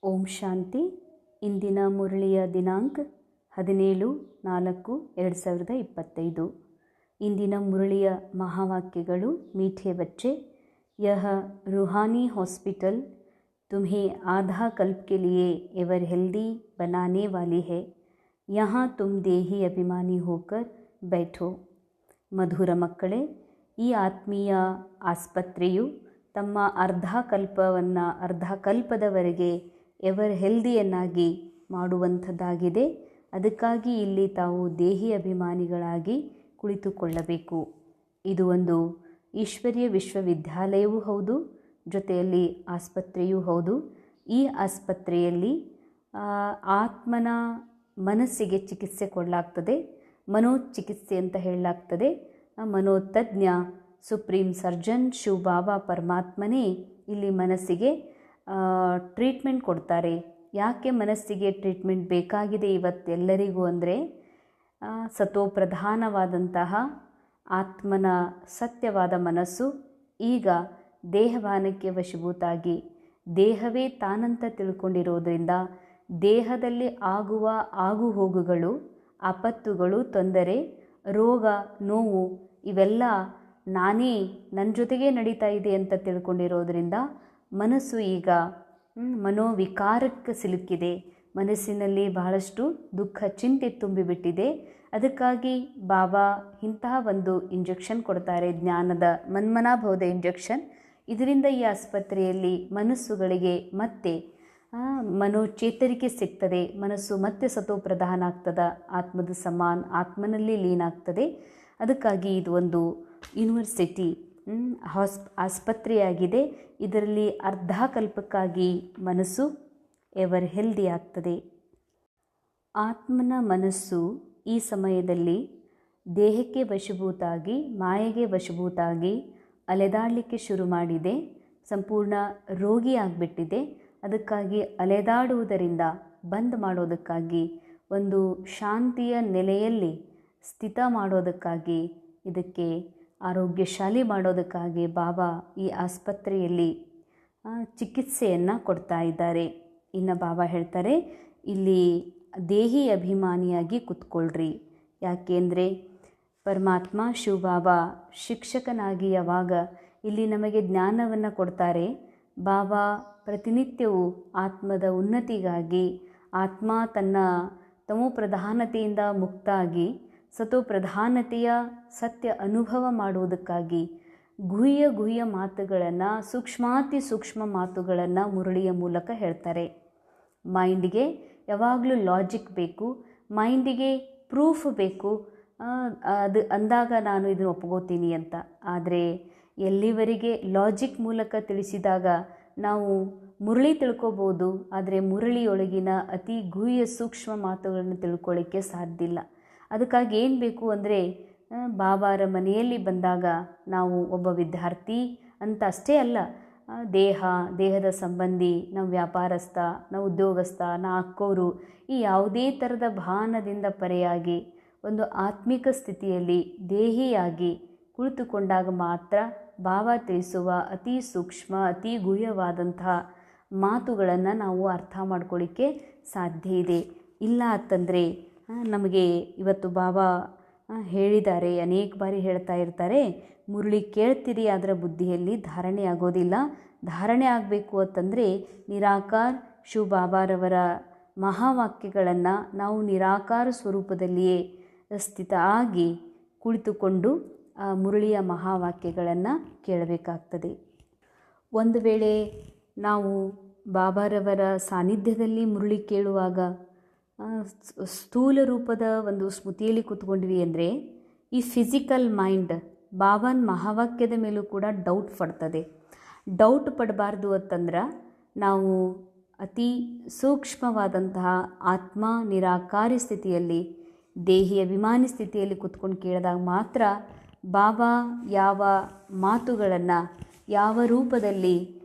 ಓಂ ಶಾಂತಿ. ಇಂದಿನ ಮುರಳಿಯ ದಿನಾಂಕ 17/4/2025. ಇಂದಿನ ಮುರಳಿಯ ಮಹಾವಾಕ್ಯಗಳು. ಮೀಠೆ ಬಚ್ಚೆ, ಯಹ ರೂಹಾನಿ हॉस्पिटल तुम्हें आधा कल्प के लिए एवर हेल्दी बनाने वाली है. यहाँ तुम देही अभिमानी होकर बैठो. ಮಧುರ ಮಕ್ಕಳೇ, ಈ ಆತ್ಮೀಯ ಆಸ್ಪತ್ರೆಯು ತಮ್ಮ ಅರ್ಧ ಕಲ್ಪದವರೆಗೆ ಎವರ್ ಹೆಲ್ದಿಯನ್ನಾಗಿ ಮಾಡುವಂಥದ್ದಾಗಿದೆ. ಅದಕ್ಕಾಗಿ ಇಲ್ಲಿ ತಾವು ದೇಹಿ ಅಭಿಮಾನಿಗಳಾಗಿ ಕುಳಿತುಕೊಳ್ಳಬೇಕು. ಇದು ಒಂದು ಈಶ್ವರೀಯ ವಿಶ್ವವಿದ್ಯಾಲಯವೂ ಹೌದು, ಜೊತೆಯಲ್ಲಿ ಆಸ್ಪತ್ರೆಯೂ ಹೌದು. ಈ ಆಸ್ಪತ್ರೆಯಲ್ಲಿ ಆತ್ಮನ ಮನಸ್ಸಿಗೆ ಚಿಕಿತ್ಸೆ ಕೊಡಲಾಗ್ತದೆ. ಮನೋಚಿಕಿತ್ಸೆ ಅಂತ ಹೇಳಲಾಗ್ತದೆ. ಮನೋತಜ್ಞ ಸುಪ್ರೀಂ ಸರ್ಜನ್ ಶಿವ ಬಾಬಾ ಪರಮಾತ್ಮನೇ ಇಲ್ಲಿ ಮನಸ್ಸಿಗೆ ಟ್ರೀಟ್ಮೆಂಟ್ ಕೊಡ್ತಾರೆ. ಯಾಕೆ ಮನಸ್ಸಿಗೆ ಟ್ರೀಟ್ಮೆಂಟ್ ಬೇಕಾಗಿದೆ ಇವತ್ತೆಲ್ಲರಿಗೂ ಅಂದರೆ, ಸತೋಪ್ರಧಾನವಾದಂತಹ ಆತ್ಮನ ಸತ್ಯವಾದ ಮನಸ್ಸು ಈಗ ದೇಹಭಾನಕ್ಕೆ ವಶೀಭೂತಾಗಿ ದೇಹವೇ ತಾನಂತ ತಿಳ್ಕೊಂಡಿರೋದ್ರಿಂದ ದೇಹದಲ್ಲಿ ಆಗುವ ಆಗುಹೋಗುಗಳು, ಆಪತ್ತುಗಳು, ತೊಂದರೆ, ರೋಗ, ನೋವು ಇವೆಲ್ಲ ನಾನೇ ನನ್ನ ಜೊತೆಗೇ ನಡೀತಾ ಇದೆ ಅಂತ ತಿಳ್ಕೊಂಡಿರೋದ್ರಿಂದ ಮನಸ್ಸು ಈಗ ಮನೋವಿಕಾರಕ್ಕೆ ಸಿಲುಕಿದೆ. ಮನಸ್ಸಿನಲ್ಲಿ ಬಹಳಷ್ಟು ದುಃಖ, ಚಿಂತೆ ತುಂಬಿಬಿಟ್ಟಿದೆ. ಅದಕ್ಕಾಗಿ ಬಾಬಾ ಇಂತಹ ಒಂದು ಇಂಜೆಕ್ಷನ್ ಕೊಡ್ತಾರೆ, ಜ್ಞಾನದ ಮನ್ಮನಾಭವದ ಇಂಜೆಕ್ಷನ್. ಇದರಿಂದ ಈ ಆಸ್ಪತ್ರೆಯಲ್ಲಿ ಮನಸ್ಸುಗಳಿಗೆ ಮತ್ತೆ ಮನೋಚೇತರಿಕೆ ಸಿಗ್ತದೆ. ಮನಸ್ಸು ಮತ್ತೆ ಸತೋಪ್ರಧಾನ ಆಗ್ತದೆ, ಆತ್ಮದ ಸಮಾನ ಆತ್ಮನಲ್ಲಿ ಲೀನ ಆಗ್ತದೆ. ಅದಕ್ಕಾಗಿ ಇದು ಒಂದು ಯೂನಿವರ್ಸಿಟಿ ಆಸ್ಪತ್ರೆಯಾಗಿದೆ. ಇದರಲ್ಲಿ ಅರ್ಧ ಕಲ್ಪಕ್ಕಾಗಿ ಮನಸ್ಸು ಎವರ್ ಹೆಲ್ದಿ ಆಗ್ತದೆ. ಆತ್ಮನ ಮನಸ್ಸು ಈ ಸಮಯದಲ್ಲಿ ದೇಹಕ್ಕೆ ವಶೀಭೂತಾಗಿ, ಮಾಯೆಗೆ ವಶೀಭೂತಾಗಿ ಅಲೆದಾಡಲಿಕ್ಕೆ ಶುರು ಮಾಡಿದೆ. ಸಂಪೂರ್ಣ ರೋಗಿ ಆಗಿಬಿಟ್ಟಿದೆ. ಅದಕ್ಕಾಗಿ ಅಲೆದಾಡುವುದರಿಂದ ಬಂದ್ ಮಾಡೋದಕ್ಕಾಗಿ, ಒಂದು ಶಾಂತಿಯ ನೆಲೆಯಲ್ಲಿ ಸ್ಥಿತ ಮಾಡೋದಕ್ಕಾಗಿ, ಇದಕ್ಕೆ ಆರೋಗ್ಯಶಾಲಿ ಮಾಡೋದಕ್ಕಾಗಿ ಬಾಬಾ ಈ ಆಸ್ಪತ್ರೆಯಲ್ಲಿ ಚಿಕಿತ್ಸೆಯನ್ನು ಕೊಡ್ತಾ ಇದ್ದಾರೆ. ಇನ್ನು ಬಾಬಾ ಹೇಳ್ತಾರೆ, ಇಲ್ಲಿ ದೇಹಿ ಅಭಿಮಾನಿಯಾಗಿ ಕೂತ್ಕೊಳ್ರಿ. ಯಾಕೆಂದರೆ ಪರಮಾತ್ಮ ಶಿವ ಬಾಬಾ ಶಿಕ್ಷಕನಾಗಿ ಯಾವಾಗ ಇಲ್ಲಿ ನಮಗೆ ಜ್ಞಾನವನ್ನು ಕೊಡ್ತಾರೆ, ಬಾಬಾ ಪ್ರತಿನಿತ್ಯವೂ ಆತ್ಮದ ಉನ್ನತಿಗಾಗಿ, ಆತ್ಮ ತನ್ನ ತಮೋಪ್ರಧಾನತೆಯಿಂದ ಮುಕ್ತಾಗಿ ಸತೋಪ್ರಧಾನತೆಯ ಸತ್ಯ ಅನುಭವ ಮಾಡುವುದಕ್ಕಾಗಿ ಗುಹ್ಯ ಮಾತುಗಳನ್ನು, ಸೂಕ್ಷ್ಮಾತಿ ಸೂಕ್ಷ್ಮ ಮಾತುಗಳನ್ನು ಮುರಳಿಯ ಮೂಲಕ ಹೇಳ್ತಾರೆ. ಮೈಂಡಿಗೆ ಯಾವಾಗಲೂ ಲಾಜಿಕ್ ಬೇಕು, ಮೈಂಡಿಗೆ ಪ್ರೂಫ್ ಬೇಕು. ಅದು ಅಂದಾಗ ನಾನು ಇದನ್ನು ಒಪ್ಕೋತೀನಿ ಅಂತ. ಆದರೆ ಎಲ್ಲಿವರೆಗೆ ಲಾಜಿಕ್ ಮೂಲಕ ತಿಳಿಸಿದಾಗ ನಾವು ಮುರಳಿ ತಿಳ್ಕೊಬೋದು, ಆದರೆ ಮುರಳಿಯೊಳಗಿನ ಅತಿ ಗುಹ್ಯ ಸೂಕ್ಷ್ಮ ಮಾತುಗಳನ್ನು ತಿಳ್ಕೊಳ್ಳಿಕ್ಕೆ ಸಾಧ್ಯ ಇಲ್ಲ. ಅದಕ್ಕಾಗಿ ಏನು ಬೇಕು ಅಂದರೆ, ಬಾಬಾರ ಮನೆಯಲ್ಲಿ ಬಂದಾಗ ನಾವು ಒಬ್ಬ ವಿದ್ಯಾರ್ಥಿ ಅಂತ ಅಷ್ಟೇ ಅಲ್ಲ, ದೇಹದ ಸಂಬಂಧಿ, ನಾವು ವ್ಯಾಪಾರಸ್ಥ, ನಾವು ಉದ್ಯೋಗಸ್ಥ, ನಾ ಅಕ್ಕೋರು, ಈ ಯಾವುದೇ ಥರದ ಭಾನದಿಂದ ಪರೆಯಾಗಿ ಒಂದು ಆತ್ಮಿಕ ಸ್ಥಿತಿಯಲ್ಲಿ ದೇಹಿಯಾಗಿ ಕುಳಿತುಕೊಂಡಾಗ ಮಾತ್ರ ಬಾಬಾ ತಿಳಿಸುವ ಅತಿ ಸೂಕ್ಷ್ಮ, ಅತಿ ಗುಹ್ಯವಾದಂತಹ ಮಾತುಗಳನ್ನು ನಾವು ಅರ್ಥ ಮಾಡ್ಕೊಳ್ಳಿಕ್ಕೆ ಸಾಧ್ಯ ಇದೆ. ಇಲ್ಲ ಅಂತಂದರೆ ನಮಗೆ ಇವತ್ತು ಬಾಬಾ ಹೇಳಿದ್ದಾರೆ, ಅನೇಕ ಬಾರಿ ಹೇಳ್ತಾ ಇರ್ತಾರೆ, ಮುರಳಿ ಕೇಳ್ತೀರಿ, ಅದರ ಬುದ್ಧಿಯಲ್ಲಿ ಧಾರಣೆ ಆಗೋದಿಲ್ಲ. ಧಾರಣೆ ಆಗಬೇಕು ಅಂತಂದರೆ ನಿರಾಕಾರ ಶಿವ ಬಾಬಾರವರ ಮಹಾವಾಕ್ಯಗಳನ್ನು ನಾವು ನಿರಾಕಾರ ಸ್ವರೂಪದಲ್ಲಿಯೇ ಸ್ಥಿತ ಆಗಿ ಕುಳಿತುಕೊಂಡು ಆ ಮುರಳಿಯ ಮಹಾವಾಕ್ಯಗಳನ್ನು ಕೇಳಬೇಕಾಗ್ತದೆ. ಒಂದು ವೇಳೆ ನಾವು ಬಾಬಾರವರ ಸಾನ್ನಿಧ್ಯದಲ್ಲಿ ಮುರಳಿ ಕೇಳುವಾಗ ಸ್ಥೂಲ ರೂಪದ ಒಂದು ಸ್ಮೃತಿಯಲ್ಲಿ ಕೂತ್ಕೊಂಡ್ವಿ ಅಂದರೆ ಈ ಫಿಸಿಕಲ್ ಮೈಂಡ್ ಬಾಬಾನ ಮಹಾವಾಕ್ಯದ ಮೇಲೂ ಕೂಡ ಡೌಟ್ ಪಡ್ತದೆ. ಡೌಟ್ ಪಡಬಾರ್ದು ಅಂತಂದ್ರೆ ನಾವು ಅತಿ ಸೂಕ್ಷ್ಮವಾದಂತಹ ಆತ್ಮ ನಿರಾಕಾರಿ ಸ್ಥಿತಿಯಲ್ಲಿ, ದೇಹಿ ಅಭಿಮಾನಿ ಸ್ಥಿತಿಯಲ್ಲಿ ಕೂತ್ಕೊಂಡು ಕೇಳಿದಾಗ ಮಾತ್ರ ಬಾಬಾ ಯಾವ ಮಾತುಗಳನ್ನು ಯಾವ ರೂಪದಲ್ಲಿ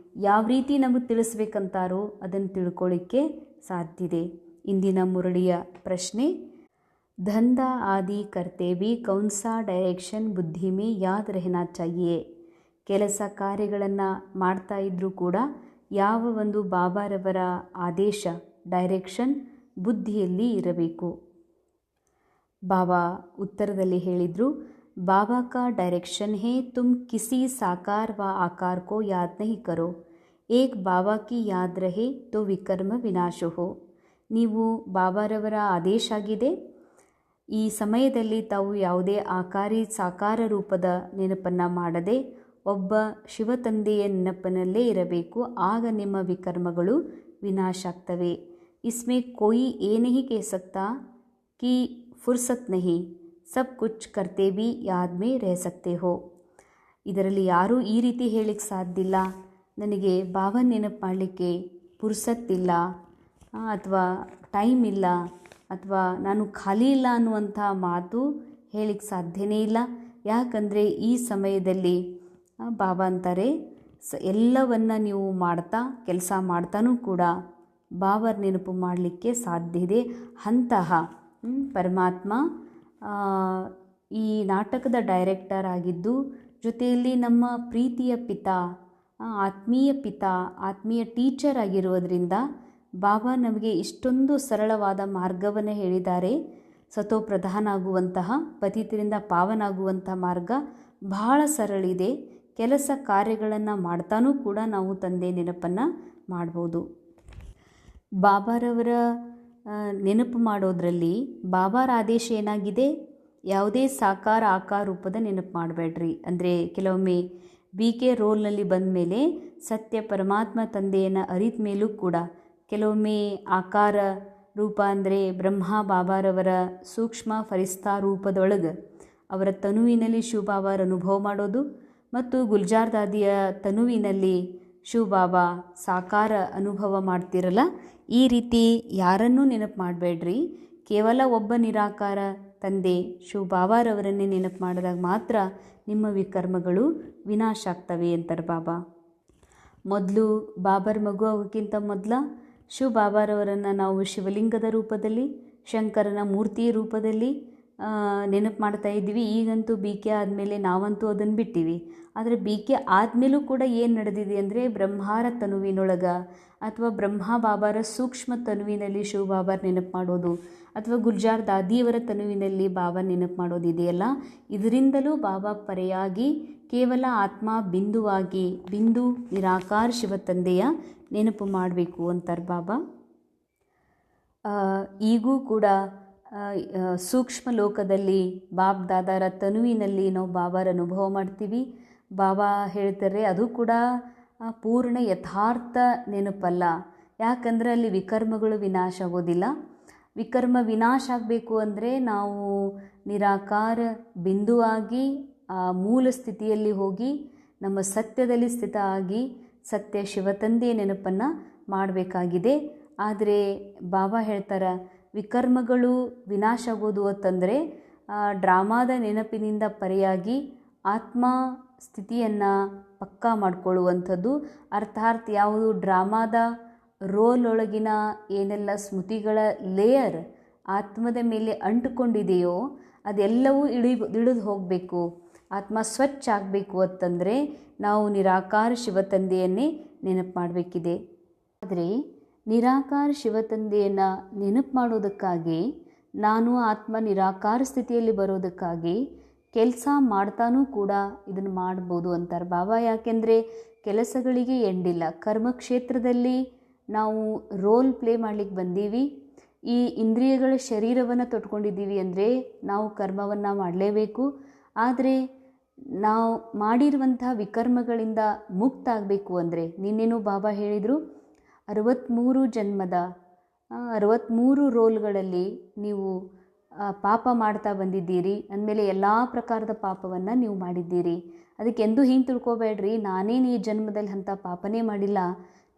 ಯಾವ ರೀತಿ ನಮಗೆ ತಿಳಿಸ್ಬೇಕಂತಾರೋ ಅದನ್ನು ತಿಳ್ಕೊಳ್ಳಿಕ್ಕೆ ಸಾಧ್ಯದೆ. ಇಂದಿನ ಮುರಳಿಯ ಪ್ರಶ್ನೆ, ಧಂಧಾ ಆದಿ करते भी कौन सा डायरेक्शन बुद्धि में याद रहना चाहिए. ಕೆಲಸ ಕಾರ್ಯಗಳನ್ನು ಮಾಡ್ತಾ ಇದ್ದರೂ ಕೂಡ ಯಾವ ಒಂದು ಬಾಬಾರವರ ಆದೇಶ ಡೈರೆಕ್ಷನ್ ಬುದ್ಧಿಯಲ್ಲಿ ಇರಬೇಕು. ಬಾಬಾ ಉತ್ತರದಲ್ಲಿ ಹೇಳಿದರು, बाबा का डायरेक्शन है तुम किसी साकार व आकार को याद नहीं करो, एक बाबा की याद रहे तो विकर्म विनाश हो. ನೀವು ಬಾಬಾರವರ ಆದೇಶ ಆಗಿದೆ, ಈ ಸಮಯದಲ್ಲಿ ತಾವು ಯಾವುದೇ ಸಾಕಾರ ರೂಪದ ನೆನಪನ್ನು ಮಾಡದೆ ಒಬ್ಬ ಶಿವತಂದೆಯ ನೆನಪಿನಲ್ಲೇ ಇರಬೇಕು, ಆಗ ನಿಮ್ಮ ವಿಕರ್ಮಗಳು ವಿನಾಶ ಆಗ್ತವೆ. ಇಸ್ಮೇ ಕೋಯಿ ಏ ನಹಿ ಕಹ ಸಕ್ತಾ ಕಿ ಫುರ್ಸತ್ ನಹಿ, ಸಬ್ ಕುಚ್ ಕರ್ತೆ ಬಿ ಯಾದ್ ಮೇ ರಹ ಸಕ್ತೆ ಹೋ. ಇದರಲ್ಲಿ ಯಾರೂ ಈ ರೀತಿ ಹೇಳಿಕ್ಕೆ ಸಾಧ್ಯ ಇಲ್ಲ, ನನಗೆ ಬಾಬಾ ನೆನಪು ಮಾಡಲಿಕ್ಕೆ ಪುರ್ಸತ್ತಿಲ್ಲ ಅಥವಾ ಟೈಮ್ ಇಲ್ಲ ಅಥವಾ ನಾನು ಖಾಲಿ ಇಲ್ಲ ಅನ್ನುವಂಥ ಮಾತು ಹೇಳಿಕ್ಕೆ ಸಾಧ್ಯನೇ ಇಲ್ಲ. ಯಾಕಂದರೆ ಈ ಸಮಯದಲ್ಲಿ ಬಾಬಾ ಅಂತಾರೆ, ಎಲ್ಲವನ್ನು ನೀವು ಕೆಲಸ ಮಾಡ್ತಾನೂ ಕೂಡ ಬಾಬಾರ ನೆನಪು ಮಾಡಲಿಕ್ಕೆ ಸಾಧ್ಯ ಇದೆ. ಅಂತಹ ಪರಮಾತ್ಮ ಈ ನಾಟಕದ ಡೈರೆಕ್ಟರ್ ಆಗಿದ್ದು, ಜೊತೆಯಲ್ಲಿ ನಮ್ಮ ಪ್ರೀತಿಯ ಪಿತಾ, ಆತ್ಮೀಯ ಟೀಚರ್ ಆಗಿರುವುದರಿಂದ ಬಾಬಾ ನಮಗೆ ಇಷ್ಟೊಂದು ಸರಳವಾದ ಮಾರ್ಗವನ್ನು ಹೇಳಿದ್ದಾರೆ. ಸತೋ ಪ್ರಧಾನ ಆಗುವಂತಹ, ಪತಿತರಿಂದ ಪಾವನಾಗುವಂಥ ಮಾರ್ಗ ಬಹಳ ಸರಳಿದೆ. ಕೆಲಸ ಕಾರ್ಯಗಳನ್ನು ಮಾಡ್ತಾನೂ ಕೂಡ ನಾವು ತಂದೆ ನೆನಪನ್ನು ಮಾಡ್ಬೋದು. ಬಾಬಾರವರ ನೆನಪು ಮಾಡೋದರಲ್ಲಿ ಬಾಬಾರ ಆದೇಶ ಏನಾಗಿದೆ, ಯಾವುದೇ ಸಾಕಾರ ಆಕಾರ ರೂಪದ ನೆನಪು ಮಾಡಬೇಡ್ರಿ. ಅಂದರೆ ಕೆಲವೊಮ್ಮೆ BK ರೋಲ್ನಲ್ಲಿ ಬಂದ ಮೇಲೆ ಸತ್ಯ ಪರಮಾತ್ಮ ತಂದೆಯನ್ನು ಅರಿತ ಮೇಲೂ ಕೂಡ ಕೆಲವೊಮ್ಮೆ ಆಕಾರ ರೂಪ ಅಂದರೆ ಬ್ರಹ್ಮ ಬಾಬಾರವರ ಸೂಕ್ಷ್ಮ ಫರಿಸ್ತಾ ರೂಪದೊಳಗೆ ಅವರ ತನುವಿನಲ್ಲಿ ಶಿವಬಾಬಾರ ಅನುಭವ ಮಾಡೋದು ಮತ್ತು ಗುಲ್ಜಾರ್ ದಾದಿಯ ತನುವಿನಲ್ಲಿ ಶಿವಬಾಬಾ ಸಾಕಾರ ಅನುಭವ ಮಾಡ್ತಿರಲ್ಲ, ಈ ರೀತಿ ಯಾರನ್ನೂ ನೆನಪು ಮಾಡಬೇಡ್ರಿ. ಕೇವಲ ಒಬ್ಬ ನಿರಾಕಾರ ತಂದೆ ಶಿವಬಾಬಾರವರನ್ನೇ ನೆನಪು ಮಾಡಿದಾಗ ಮಾತ್ರ ನಿಮ್ಮ ವಿಕರ್ಮಗಳು ವಿನಾಶ ಆಗ್ತವೆ ಅಂತಾರೆ ಬಾಬಾ. ಮೊದಲು ಬಾಬಾರ ಮಗು ಆಗೋಕ್ಕಿಂತ ಮೊದಲ ಶಿವಬಾಬಾರವರನ್ನು ನಾವು ಶಿವಲಿಂಗದ ರೂಪದಲ್ಲಿ, ಶಂಕರನ ಮೂರ್ತಿಯ ರೂಪದಲ್ಲಿ ನೆನಪು ಮಾಡ್ತಾ ಇದ್ವಿ. ಈಗಂತೂ BK ಆದಮೇಲೆ ನಾವಂತೂ ಅದನ್ನು ಬಿಟ್ಟಿವಿ. ಆದರೆ BK ಆದಮೇಲೂ ಕೂಡ ಏನು ನಡೆದಿದೆ ಅಂದರೆ, ಬ್ರಹ್ಮಾರ ತನುವಿನೊಳಗೆ ಅಥವಾ ಬ್ರಹ್ಮ ಬಾಬಾರ ಸೂಕ್ಷ್ಮ ತನುವಿನಲ್ಲಿ ಶಿವಬಾಬಾರ ನೆನಪು ಮಾಡೋದು ಅಥವಾ ಗುಲ್ಜಾರ್ ದಾದಿಯವರ ತನುವಿನಲ್ಲಿ ಬಾಬಾ ನೆನಪು ಮಾಡೋದಿದೆಯಲ್ಲ, ಇದರಿಂದಲೂ ಬಾಬಾ ಪರೆಯಾಗಿ ಕೇವಲ ಆತ್ಮ ಬಿಂದುವಾಗಿ ಬಿಂದು ನಿರಾಕಾರ ಶಿವತಂದೆಯ ನೆನಪು ಮಾಡಬೇಕು ಅಂತಾರೆ ಬಾಬಾ. ಈಗೂ ಕೂಡ ಸೂಕ್ಷ್ಮ ಲೋಕದಲ್ಲಿ ಬಾಬ್ ದಾದಾರ ತನುವಿನಲ್ಲಿ ನಾವು ಬಾಬಾರ ಅನುಭವ ಮಾಡ್ತೀವಿ. ಬಾಬಾ ಹೇಳ್ತಾರೆ, ಅದು ಕೂಡ ಪೂರ್ಣ ಯಥಾರ್ಥ ನೆನಪಲ್ಲ. ಯಾಕಂದರೆ ಅಲ್ಲಿ ವಿಕರ್ಮಗಳು ವಿನಾಶ ಆಗೋದಿಲ್ಲ. ವಿಕರ್ಮ ವಿನಾಶ ಆಗಬೇಕು ಅಂದರೆ ನಾವು ನಿರಾಕಾರ ಬಿಂದುವಾಗಿ ಮೂಲ ಸ್ಥಿತಿಯಲ್ಲಿ ಹೋಗಿ ನಮ್ಮ ಸತ್ಯದಲ್ಲಿ ಸ್ಥಿತ ಆಗಿ ಸತ್ಯ ಶಿವತಂದೆಯ ನೆನಪನ್ನು ಮಾಡಬೇಕಾಗಿದೆ. ಆದರೆ ಬಾಬಾ ಹೇಳ್ತಾರೆ, ವಿಕರ್ಮಗಳು ವಿನಾಶ ಆಗೋದು ಅಂತಂದರೆ ಡ್ರಾಮಾದ ನೆನಪಿನಿಂದ ಪರೆಯಾಗಿ ಆತ್ಮ ಸ್ಥಿತಿಯನ್ನು ಪಕ್ಕಾ ಮಾಡಿಕೊಳ್ಳುವಂಥದ್ದು. ಅರ್ಥಾತ್ ಯಾವುದು ಡ್ರಾಮಾದ ರೋಲ್ ಒಳಗಿನ ಏನೆಲ್ಲ ಸ್ಮೃತಿಗಳ ಲೇಯರ್ ಆತ್ಮದ ಮೇಲೆ ಅಂಟುಕೊಂಡಿದೆಯೋ ಅದೆಲ್ಲವೂ ಇಳಿದು ಹೋಗಬೇಕು, ಆತ್ಮ ಸ್ವಚ್ಛ ಆಗಬೇಕು ಅಂತಂದರೆ ನಾವು ನಿರಾಕಾರ ಶಿವತಂದೆಯನ್ನೇ ನೆನಪು ಮಾಡಬೇಕಿದೆ. ಆದರೆ ನಿರಾಕಾರ ಶಿವತಂದೆಯನ್ನು ನೆನಪು ಮಾಡೋದಕ್ಕಾಗಿ, ನಾನು ಆತ್ಮ ನಿರಾಕಾರ ಸ್ಥಿತಿಯಲ್ಲಿ ಬರೋದಕ್ಕಾಗಿ ಕೆಲಸ ಮಾಡ್ತಾನೂ ಕೂಡ ಇದನ್ನು ಮಾಡ್ಬೋದು ಅಂತಾರೆ ಬಾಬಾ. ಯಾಕೆಂದರೆ ಕೆಲಸಗಳಿಗೆ ಎಂಡಿಲ್ಲ. ಕರ್ಮಕ್ಷೇತ್ರದಲ್ಲಿ ನಾವು ರೋಲ್ ಪ್ಲೇ ಮಾಡಲಿಕ್ಕೆ ಬಂದೀವಿ. ಈ ಇಂದ್ರಿಯಗಳ ಶರೀರವನ್ನು ತೊಟ್ಕೊಂಡಿದ್ದೀವಿ ಅಂದರೆ ನಾವು ಕರ್ಮವನ್ನು ಮಾಡಲೇಬೇಕು. ಆದರೆ ನಾವು ಮಾಡಿರುವಂಥ ವಿಕರ್ಮಗಳಿಂದ ಮುಕ್ತ ಆಗಬೇಕು ಅಂದರೆ, ನಿನ್ನೇನು ಬಾಬಾ ಹೇಳಿದರು, 63 ಜನ್ಮದ 63 ರೋಲ್ಗಳಲ್ಲಿ ನೀವು ಪಾಪ ಮಾಡ್ತಾ ಬಂದಿದ್ದೀರಿ ಅಂದಮೇಲೆ ಎಲ್ಲ ಪ್ರಕಾರದ ಪಾಪವನ್ನು ನೀವು ಮಾಡಿದ್ದೀರಿ. ಅದಕ್ಕೆ ಎಂದೂ ಹಿಂಗೆ ತಿಳ್ಕೊಬೇಡ್ರಿ, ನಾನೇನು ಈ ಜನ್ಮದಲ್ಲಿ ಅಂಥ ಪಾಪನೇ ಮಾಡಿಲ್ಲ,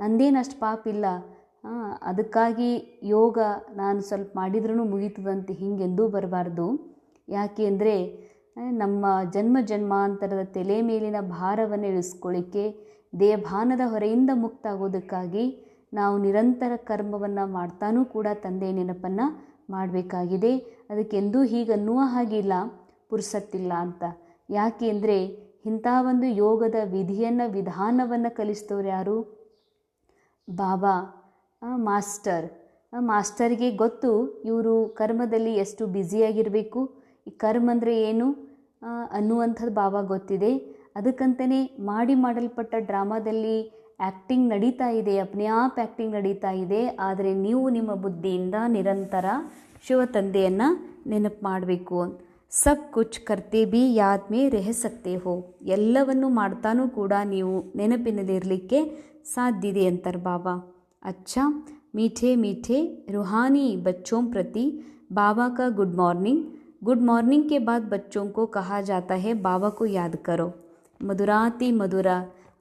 ನಂದೇನು ಅಷ್ಟು ಪಾಪ ಇಲ್ಲ, ಅದಕ್ಕಾಗಿ ಯೋಗ ನಾನು ಸ್ವಲ್ಪ ಮಾಡಿದ್ರೂ ಮುಗೀತದಂತೆ ಹಿಂಗೆಂದೂ ಬರಬಾರ್ದು. ಯಾಕೆ ಅಂದರೆ ನಮ್ಮ ಜನ್ಮಾಂತರದ ತಲೆ ಮೇಲಿನ ಭಾರವನ್ನು ಇಳಿಸ್ಕೊಳ್ಳಿಕ್ಕೆ, ದೇಹಭಾನದ ಹೊರೆಯಿಂದ ಮುಕ್ತ ಆಗೋದಕ್ಕಾಗಿ ನಾವು ನಿರಂತರ ಕರ್ಮವನ್ನು ಮಾಡ್ತಾನೂ ಕೂಡ ತಂದೆ ನೆನಪನ್ನು ಮಾಡಬೇಕಾಗಿದೆ. ಅದಕ್ಕೆಂದೂ ಹೀಗನ್ನುವ ಹಾಗಿಲ್ಲ, ಪುರ್ಸತ್ತಿಲ್ಲ ಅಂತ. ಯಾಕೆ ಅಂದರೆ ಇಂಥ ಒಂದು ಯೋಗದ ವಿಧಾನವನ್ನು ಕಲಿಸಿದವ್ರು ಯಾರು? ಬಾಬಾ ಮಾಸ್ಟರ್ಗೆ ಗೊತ್ತು ಇವರು ಕರ್ಮದಲ್ಲಿ ಎಷ್ಟು ಬ್ಯುಸಿಯಾಗಿರಬೇಕು, ಈ ಕರ್ಮ ಅಂದರೆ ಏನು ಅನ್ನುವಂಥದ್ದು ಬಾಬಾ ಗೊತ್ತಿದೆ. ಅದಕ್ಕಂತಲೇ ಮಾಡಲ್ಪಟ್ಟ ಡ್ರಾಮಾದಲ್ಲಿ ಆ್ಯಕ್ಟಿಂಗ್ ನಡೀತಾ ಇದೆ, ಅಪ್ನ್ಯಾಪ್ ಆ್ಯಕ್ಟಿಂಗ್ ನಡೀತಾ ಇದೆ. ಆದರೆ ನೀವು ನಿಮ್ಮ ಬುದ್ಧಿಯಿಂದ ನಿರಂತರ ಶಿವ ತಂದೆಯನ್ನು ನೆನಪು ಮಾಡಬೇಕು. ಸಬ್ ಕುಚ್ ಕರ್ತೆ ಭೀ ಯಾದ್ ಮೇ ರಹ ಸಕ್ತೆ ಹೋ, ಎಲ್ಲವನ್ನು ಮಾಡ್ತಾನೂ ಕೂಡ ನೀವು ನೆನಪಿನಲ್ಲಿರಲಿಕ್ಕೆ ಸಾಧ್ಯ ಇದೆ ಅಂತಾರೆ ಬಾಬಾ. अच्छा मीठे मीठे रूहानी बच्चों प्रति बाबा का गुड मॉर्निंग के बाद बच्चों को कहा जाता है बाबा को याद करो. ಮಧುರಾತಿ ಮಧುರ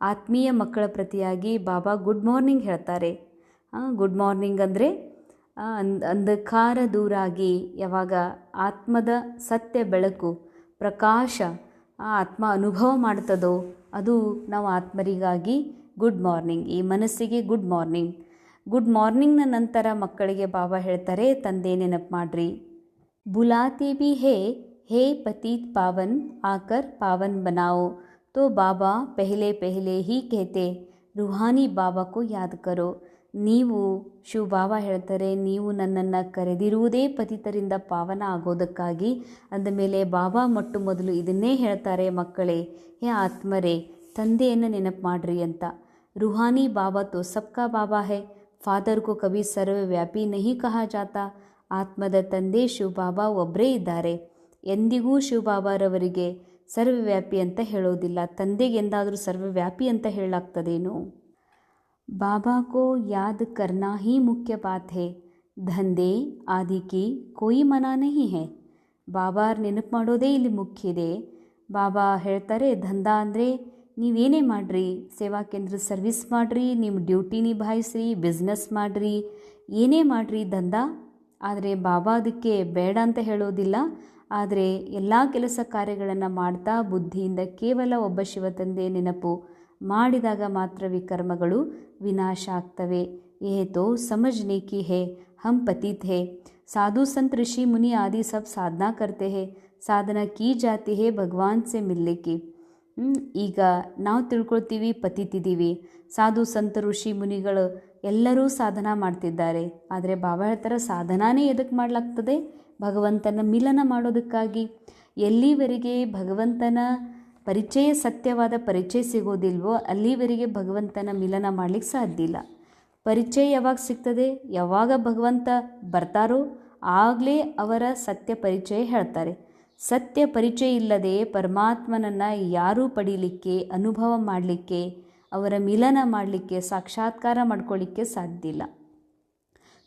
ಆತ್ಮೀಯ ಮಕ್ಕಳ ಪ್ರತಿಯಾಗಿ ಬಾಬಾ ಗುಡ್ ಮಾರ್ನಿಂಗ್ ಹೇಳ್ತಾರೆ. ಗುಡ್ ಮಾರ್ನಿಂಗ್ ಅಂದರೆ ಅಂಧಕಾರ ದೂರಾಗಿ ಯಾವಾಗ ಆತ್ಮದ ಸತ್ಯ ಬೆಳಕು ಪ್ರಕಾಶ ಆತ್ಮ ಅನುಭವ ಮಾಡ್ತದೋ ಅದು ನಾವು ಆತ್ಮರಿಗಾಗಿ ಗುಡ್ ಮಾರ್ನಿಂಗ್. ಈ ಮನಸ್ಸಿಗೆ ಗುಡ್ ಮಾರ್ನಿಂಗ್ನ ನಂತರ ಮಕ್ಕಳಿಗೆ ಬಾಬಾ ಹೇಳ್ತಾರೆ ತಂದೆ ನೆನಪು ಮಾಡ್ರಿ. ಬುಲಾತೆ ಭಿ ಹೇ ಪತೀತ್ ಪಾವನ್ ಆಕರ್ ಪಾವನ್ ಬನಾओ. तो बाबा पहले ही कहते रूहानी बाबा को याद करो. ನೀವು ಶಿವ ಬಾಬಾ ಹೇಳ್ತಾರೆ ನೀವು ನನ್ನನ್ನು ಕರೆದಿರುವುದೇ ಪತಿತರಿಂದ ಪಾವನ ಆಗೋದಕ್ಕಾಗಿ. ಅಂದಮೇಲೆ ಬಾಬಾ ಮೊದಲು ಇದನ್ನೇ ಹೇಳ್ತಾರೆ, ಮಕ್ಕಳೇ ಹೇ ಆತ್ಮರೇ ತಂದೆಯನ್ನು ನೆನಪು ಮಾಡ್ರಿ ಅಂತ. रूहानी बाबा तो सबका बाबा है. फादर को कभी सर्वव्यापी नहीं कहा जाता. ಆತ್ಮದ ತಂದೆ ಶಿವ ಬಾಬಾ ಒಬ್ಬರೇ ಇದ್ದಾರೆ. ಎಂದಿಗೂ ಶಿವ ಬಾಬಾರವರಿಗೆ ಸರ್ವವ್ಯಾಪಿ ಅಂತ ಹೇಳೋದಿಲ್ಲ. ತಂದೆಗೆ ಎಂದಾದರೂ ಸರ್ವವ್ಯಾಪಿ ಅಂತ ಹೇಳಲಾಗ್ತದೇನೋ? ಬಾಬಾ ಕೋ ಯಾದ್ ಕರ್ನಾ ಹಿ ಮುಖ್ಯ ಬಾತ್ ಹೈ. ಧಂಧೆ ಆದಿ ಕಿ ಕೋಯಿ ಮನಾ ನಹಿ ಹೈ. ಬಾಬಾ ನೆನಪು ಮಾಡೋದೇ ಇಲ್ಲಿ ಮುಖ್ಯ ಇದೆ. ಬಾಬಾ ಹೇಳ್ತಾರೆ ದಂಧಾ ಅಂದರೆ ನೀವೇನೇ ಮಾಡಿರಿ, ಸೇವಾ ಕೇಂದ್ರ ಸರ್ವಿಸ್ ಮಾಡಿರಿ, ನಿಮ್ಮ ಡ್ಯೂಟಿ ನಿಭಾಯಿಸ್ರಿ, ಬಿಸ್ನೆಸ್ ಮಾಡಿರಿ, ಏನೇ ಮಾಡಿರಿ ದಂಧಾ. ಆದರೆ ಬಾಬಾ ಅದಕ್ಕೆ ಬೇಡ ಅಂತ ಹೇಳೋದಿಲ್ಲ. ಆದರೆ ಎಲ್ಲ ಕೆಲಸ ಕಾರ್ಯಗಳನ್ನು ಮಾಡ್ತಾ ಬುದ್ಧಿಯಿಂದ ಕೇವಲ ಒಬ್ಬ ಶಿವತಂದೆ ನೆನಪು ಮಾಡಿದಾಗ ಮಾತ್ರ ವಿಕರ್ಮಗಳು ವಿನಾಶ ಆಗ್ತವೆ. ಏತೋ ಸಮಜ್ನೆ ಕಿ ಹೇ ಹಮ್ ಪತಿತ್ ಹೇ. ಸಾಧು ಸಂತ್ ಋಷಿ ಮುನಿ ಆದಿ ಸಬ್ ಸಾಧನಾ ಕರ್ತೆ ಹೇ. ಸಾಧನಾ ಕಿ ಜಾತಿ ಹೇ ಭಗವಾನ್ ಸೆ ಮಿಲ್ನೆ ಕಿ. ಈಗ ನಾವು ತಿಳ್ಕೊಳ್ತೀವಿ ಪತಿತಿದ್ದೀವಿ. ಸಾಧು ಸಂತ ಋಷಿ ಮುನಿಗಳು ಎಲ್ಲರೂ ಸಾಧನಾ ಮಾಡ್ತಿದ್ದಾರೆ. ಆದರೆ ಬಾಬಾ ಹೇಳ್ತಾರೆ ಸಾಧನಾನೇ ಎದಕ್ಕೆ ಮಾಡಲಾಗ್ತದೆ? ಭಗವಂತನ ಮಿಲನ ಮಾಡೋದಕ್ಕಾಗಿ. ಎಲ್ಲಿವರೆಗೆ ಭಗವಂತನ ಪರಿಚಯ ಸತ್ಯವಾದ ಪರಿಚಯ ಸಿಗೋದಿಲ್ವೋ ಅಲ್ಲಿವರೆಗೆ ಭಗವಂತನ ಮಿಲನ ಮಾಡಲಿಕ್ಕೆ ಸಾಧ್ಯ ಇಲ್ಲ. ಪರಿಚಯ ಯಾವಾಗ ಸಿಗ್ತದೆ? ಯಾವಾಗ ಭಗವಂತ ಬರ್ತಾರೋ ಆಗಲೇ ಅವರ ಸತ್ಯ ಪರಿಚಯ ಹೇಳ್ತಾರೆ. ಸತ್ಯ ಪರಿಚಯ ಇಲ್ಲದೆ ಪರಮಾತ್ಮನನ್ನು ಯಾರೂ ಪಡೀಲಿಕ್ಕೆ, ಅನುಭವ ಮಾಡಲಿಕ್ಕೆ, ಅವರ ಮಿಲನ ಮಾಡಲಿಕ್ಕೆ, ಸಾಕ್ಷಾತ್ಕಾರ ಮಾಡ್ಕೊಳ್ಳಿಕ್ಕೆ ಸಾಧ್ಯ ಇಲ್ಲ.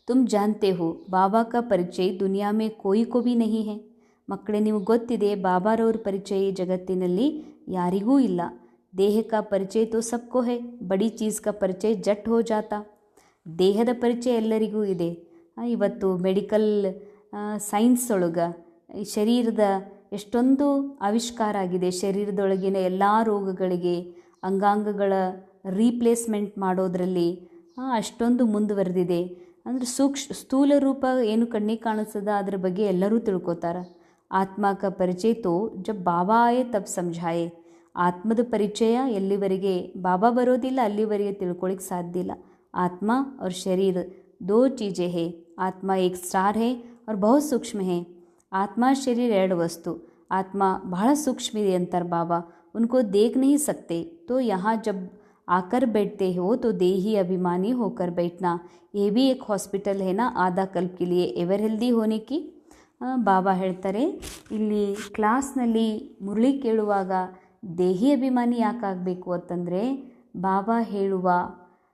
ತುಮ್ ಜಾನ್ತೆ ಹೋ ಬಾಬಾ ಕಾ ಪರಿಚಯ ದುನಿಯಾ ಮೇ ಕೋಯಿ ಕೋ ಭಿ ನಹಿ ಹೈ. ಮಕ್ಕಳೇ ನಿಮಗೆ ಗೊತ್ತಿದೆ ಬಾಬಾರವ್ರ ಪರಿಚಯ ಜಗತ್ತಿನಲ್ಲಿ ಯಾರಿಗೂ ಇಲ್ಲ. ದೇಹ ಕಾ ಪರಿಚಯ ತೋ ಸಬ್ಕೋ ಹೈ, ಬಡಿ ಚೀಸ್ ಕಾ ಪರಿಚಯ ಜಟ್ ಹೋ ಜಾತಾ. ದೇಹದ ಪರಿಚಯ ಎಲ್ಲರಿಗೂ ಇದೆ. ಇವತ್ತು ಮೆಡಿಕಲ್ ಸೈನ್ಸ್ ಒಳಗೆ ಈ ಶರೀರದ ಎಷ್ಟೊಂದು ಆವಿಷ್ಕಾರ ಆಗಿದೆ. ಶರೀರದೊಳಗಿನ ಎಲ್ಲ ರೋಗಗಳಿಗೆ ಅಂಗಾಂಗಗಳ ರೀಪ್ಲೇಸ್ಮೆಂಟ್ ಮಾಡೋದರಲ್ಲಿ ಅಷ್ಟೊಂದು ಮುಂದುವರೆದಿದೆ. ಅಂದರೆ ಸ್ಥೂಲ ರೂಪ ಏನು ಕಣ್ಣಿಗೆ ಕಾಣಿಸ್ತದ ಅದ್ರ ಬಗ್ಗೆ ಎಲ್ಲರೂ ತಿಳ್ಕೊತಾರೆ. ಆತ್ಮ ಕಾ ಪರಿಚಯ ತೋ ಜಬ್ ಬಾಬಾ ಆಯೆ ತಬ್ ಸಮझाए. ಆತ್ಮದ ಪರಿಚಯ ಎಲ್ಲಿವರೆಗೆ ಬಾಬಾ ಬರೋದಿಲ್ಲ ಅಲ್ಲಿವರೆಗೆ ತಿಳ್ಕೊಳ್ಳಿಕ್ಕೆ ಸಾಧ್ಯ ಇಲ್ಲ. ಆತ್ಮ और शरीर दो चीज़ें है. आत्मा एक स्टार है और बहुत सूक्ष्म है. आत्मा शरीर ಎರಡು वस्तु. आत्मा बड़ा सूक्ष्म है अंतर बाबा, उनको देख नहीं सकते. तो यहाँ जब आकर बैठते हो तो देही अभिमानी होकर बैठना. ये भी एक हॉस्पिटल है ना आधा कल्प के लिए एवर हेल्दी होने की. ಬಾಬಾ ಹೇಳ್ತಾರೆ ಇಲ್ಲಿ ಕ್ಲಾಸ್ನಲ್ಲಿ ಮುರಳಿ ಕೇಳುವಾಗ ದೇಹಿ ಅಭಿಮಾನಿ ಯಾಕಾಗಬೇಕು ಅಂತಂದರೆ ಬಾಬಾ ಹೇಳುವ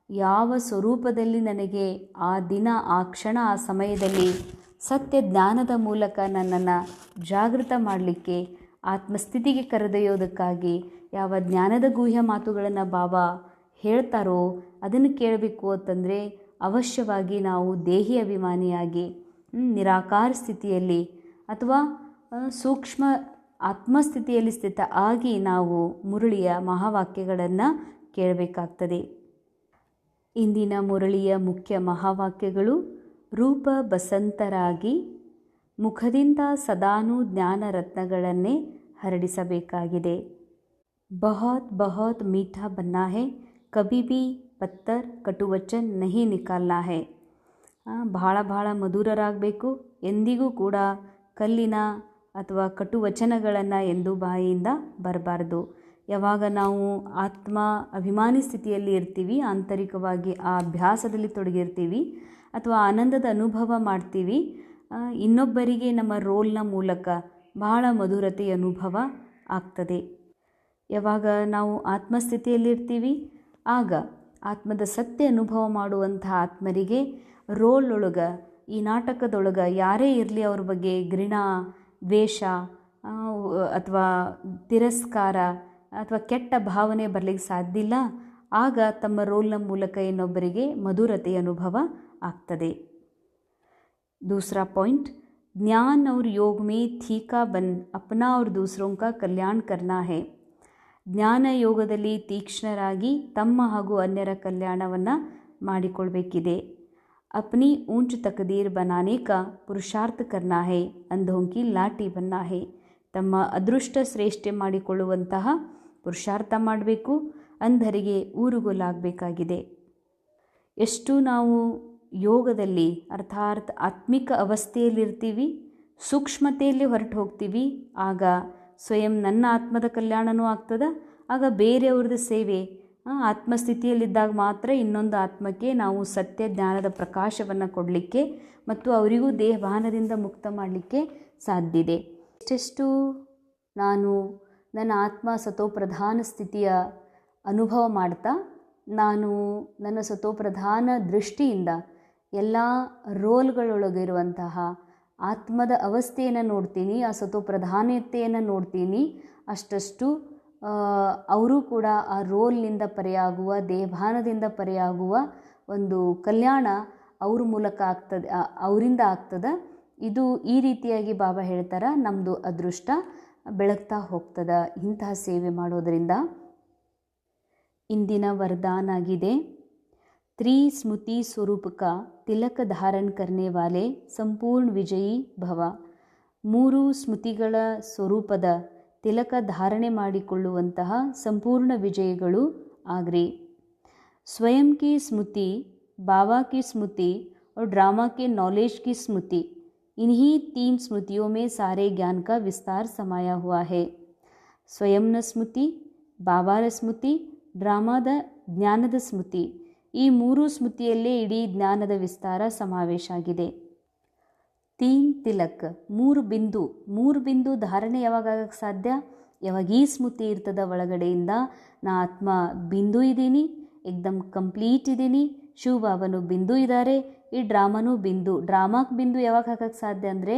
ಯಾವ ಸ್ವರೂಪದಲ್ಲಿ ನನಗೆ ಆ ದಿನ ಆ ಕ್ಷಣ ಆ ಸಮಯದಲ್ಲಿ ಸತ್ಯ ಜ್ಞಾನದ ಮೂಲಕ ನನ್ನನ್ನು ಜಾಗೃತ ಮಾಡಲಿಕ್ಕೆ ಆತ್ಮಸ್ಥಿತಿಗೆ ಕರೆದೊಯ್ಯೋದಕ್ಕಾಗಿ ಯಾವ ಜ್ಞಾನದ ಗುಹ್ಯ ಮಾತುಗಳನ್ನು ಬಾಬಾ ಹೇಳ್ತಾರೋ ಅದನ್ನು ಕೇಳಬೇಕು ಅಂತಂದರೆ ಅವಶ್ಯವಾಗಿ ನಾವು ದೇಹಿ ಅಭಿಮಾನಿಯಾಗಿ ನಿರಾಕಾರ ಸ್ಥಿತಿಯಲ್ಲಿ ಅಥವಾ ಸೂಕ್ಷ್ಮ ಆತ್ಮಸ್ಥಿತಿಯಲ್ಲಿ ಸ್ಥಿತ ಆಗಿ ನಾವು ಮುರಳಿಯ ಮಹಾವಾಕ್ಯಗಳನ್ನು ಕೇಳಬೇಕಾಗ್ತದೆ. ಇಂದಿನ ಮುರಳಿಯ ಮುಖ್ಯ ಮಹಾವಾಕ್ಯಗಳು: ರೂಪ ಬಸಂತರಾಗಿ ಮುಖದಿಂದ ಸದಾನು ಜ್ಞಾನ ರತ್ನಗಳನ್ನೇ ಹರಡಿಸಬೇಕಾಗಿದೆ. ಬಹುತ್ ಬಹುತ್ ಮೀಠಾ ಬನ್ನಾ ಹೈ, ಕಭಿ ಭಿ पत्थर कटु वचन नहीं निकालना है. ಬಹಳ ಬಹಳ ಮಧುರರಾಗಬೇಕು. ಎಂದಿಗೂ ಕೂಡ ಕಲ್ಲಿನ ಅಥವಾ ಕಟು ವಚನಗಳನ್ನು ಎಂದೂ ಬಾಯಿಯಿಂದ ಬರಬಾರ್ದು. ಯಾವಾಗ ನಾವು ಆತ್ಮ ಅಭಿಮಾನಿ ಸ್ಥಿತಿಯಲ್ಲಿ ಇರ್ತೀವಿ, ಆಂತರಿಕವಾಗಿ ಆ ಅಭ್ಯಾಸದಲ್ಲಿ ತೊಡಗಿರ್ತೀವಿ ಅಥವಾ ಆನಂದದ ಅನುಭವ ಮಾಡ್ತೀವಿ, ಇನ್ನೊಬ್ಬರಿಗೆ ನಮ್ಮ ರೋಲ್ನ ಮೂಲಕ ಬಹಳ ಮಧುರತೆಯ ಅನುಭವ ಆಗ್ತದೆ. ಯಾವಾಗ ನಾವು ಆತ್ಮಸ್ಥಿತಿಯಲ್ಲಿರ್ತೀವಿ ಆಗ ಆತ್ಮದ ಸತ್ಯ ಅನುಭವ ಮಾಡುವಂಥ ಆತ್ಮರಿಗೆ ರೋಲ್ ಒಳಗೆ, ಈ ನಾಟಕದೊಳಗೆ ಯಾರೇ ಇರಲಿ ಅವ್ರ ಬಗ್ಗೆ ಘೃಣ, ದ್ವೇಷ ಅಥವಾ ತಿರಸ್ಕಾರ ಅಥವಾ ಕೆಟ್ಟ ಭಾವನೆ ಬರಲಿಕ್ಕೆ ಸಾಧ್ಯ ಇಲ್ಲ. ಆಗ ತಮ್ಮ ರೋಲ್ನ ಮೂಲಕ ಇನ್ನೊಬ್ಬರಿಗೆ ಮಧುರತೆಯ ಅನುಭವ ಆಗ್ತದೆ. दूसरा पॉइंट, ज्ञान और योग में तीखा बन अपना और दूसरों का कल्याण करना है. ಜ್ಞಾನ ಯೋಗದಲ್ಲಿ ತೀಕ್ಷ್ಣರಾಗಿ ತಮ್ಮ ಹಾಗೂ ಅನ್ಯರ ಕಲ್ಯಾಣವನ್ನು ಮಾಡಿಕೊಳ್ಬೇಕಿದೆ. अपनी ऊंच तकदीर बनाने का पुरुषार्थ करना है, अंधों की लाठी बनना है. ತಮ್ಮ ಅದೃಷ್ಟ ಶ್ರೇಷ್ಠ ಮಾಡಿಕೊಳ್ಳುವಂತಹ ಪುರುಷಾರ್ಥ ಮಾಡಬೇಕು, ಅಂಧರಿಗೆ ಊರುಗೋಲಾಗಬೇಕಾಗಿದೆ. ಎಷ್ಟು ನಾವು ಯೋಗದಲ್ಲಿ ಅರ್ಥಾತ್ ಆತ್ಮಿಕ ಅವಸ್ಥೆಯಲ್ಲಿರ್ತೀವಿ, ಸೂಕ್ಷ್ಮತೆಯಲ್ಲಿ ಹೊರಟು ಹೋಗ್ತೀವಿ, ಆಗ ಸ್ವಯಂ ನನ್ನ ಆತ್ಮದ ಕಲ್ಯಾಣವೂ ಆಗ್ತದೆ. ಆಗ ಬೇರೆಯವ್ರದ್ದು ಸೇವೆ, ಆತ್ಮಸ್ಥಿತಿಯಲ್ಲಿದ್ದಾಗ ಮಾತ್ರ ಇನ್ನೊಂದು ಆತ್ಮಕ್ಕೆ ನಾವು ಸತ್ಯ ಜ್ಞಾನದ ಪ್ರಕಾಶವನ್ನು ಕೊಡಲಿಕ್ಕೆ ಮತ್ತು ಅವರಿಗೂ ದೇಹಭಾನದಿಂದ ಮುಕ್ತ ಮಾಡಲಿಕ್ಕೆ ಸಾಧ್ಯ ಇದೆ. ಎಷ್ಟೆಷ್ಟು ನಾನು ನನ್ನ ಆತ್ಮ ಸತೋಪ್ರಧಾನ ಸ್ಥಿತಿಯ ಅನುಭವ ಮಾಡ್ತಾ ನಾನು ನನ್ನ ಸತೋಪ್ರಧಾನ ದೃಷ್ಟಿಯಿಂದ ಎಲ್ಲ ರೋಲ್ಗಳೊಳಗಿರುವಂತಹ ಆತ್ಮದ ಅವಸ್ಥೆಯನ್ನು ನೋಡ್ತೀನಿ, ಆ ಸತೋಪ್ರಧಾನತೆಯನ್ನು ನೋಡ್ತೀನಿ, ಅಷ್ಟಷ್ಟು ಅವರು ಕೂಡ ಆ ರೋಲ್ನಿಂದ ಪರೆಯಾಗುವ, ದೇಹಭಾನದಿಂದ ಪರೆಯಾಗುವ ಒಂದು ಕಲ್ಯಾಣ ಅವ್ರ ಮೂಲಕ ಆಗ್ತದೆ, ಅವರಿಂದ ಆಗ್ತದೆ. ಇದು ಈ ರೀತಿಯಾಗಿ ಬಾಬಾ ಹೇಳ್ತಾರೆ, ನಮ್ಮದು ಅದೃಷ್ಟ ಬೆಳಗ್ತಾ ಹೋಗ್ತದೆ ಇಂತಹ ಸೇವೆ ಮಾಡೋದರಿಂದ. ಇಂದಿನ ವರದಾನ ಆಗಿದೆ, त्रिस्मृति स्वरूप का तिलक धारण करने वाले संपूर्ण विजयी भव. ಮೂರು ಸ್ಮೃತಿಗಳ ಸ್ವರೂಪದ ತಿಲಕ ಧಾರಣೆ ಮಾಡಿಕೊಳ್ಳುವಂತಹ ಸಂಪೂರ್ಣ ವಿಜಯಿಗಳು ಆಗ್ರಿ. स्वयं की स्मृति, बाबा की स्मृति और ड्रामा के नॉलेज की स्मृति, इन्हीं तीन स्मृतियों में सारे ज्ञान का विस्तार समाया हुआ है. ಸ್ವಯಂನ ಸ್ಮೃತಿ, ಬಾಬಾರ ಸ್ಮೃತಿ, ಡ್ರಾಮಾದ ಜ್ಞಾನದ ಸ್ಮೃತಿ, ಈ ಮೂರು ಸ್ಮೃತಿಯಲ್ಲೇ ಇಡೀ ಜ್ಞಾನದ ವಿಸ್ತಾರ ಸಮಾವೇಶ ಆಗಿದೆ. ತೀನ್ ತಿಲಕ್, ಮೂರು ಬಿಂದು ಧಾರಣೆ ಯಾವಾಗ ಆಗಕ್ಕೆ ಸಾಧ್ಯ? ಯಾವಾಗ ಈ ಸ್ಮೃತಿ ಇರ್ತದ ಒಳಗಡೆಯಿಂದ ನಾ ಆತ್ಮ ಬಿಂದು ಇದ್ದೀನಿ, ಏಕ್ದಮ್ ಕಂಪ್ಲೀಟ್ ಇದ್ದೀನಿ, ಶಿವಬಾಬನು ಬಿಂದು ಇದ್ದಾರೆ, ಈ ಡ್ರಾಮಾನೂ ಬಿಂದು. ಡ್ರಾಮಾಕ್ಕೆ ಬಿಂದು ಯಾವಾಗ ಹಾಕಕ್ಕೆ ಸಾಧ್ಯ ಅಂದರೆ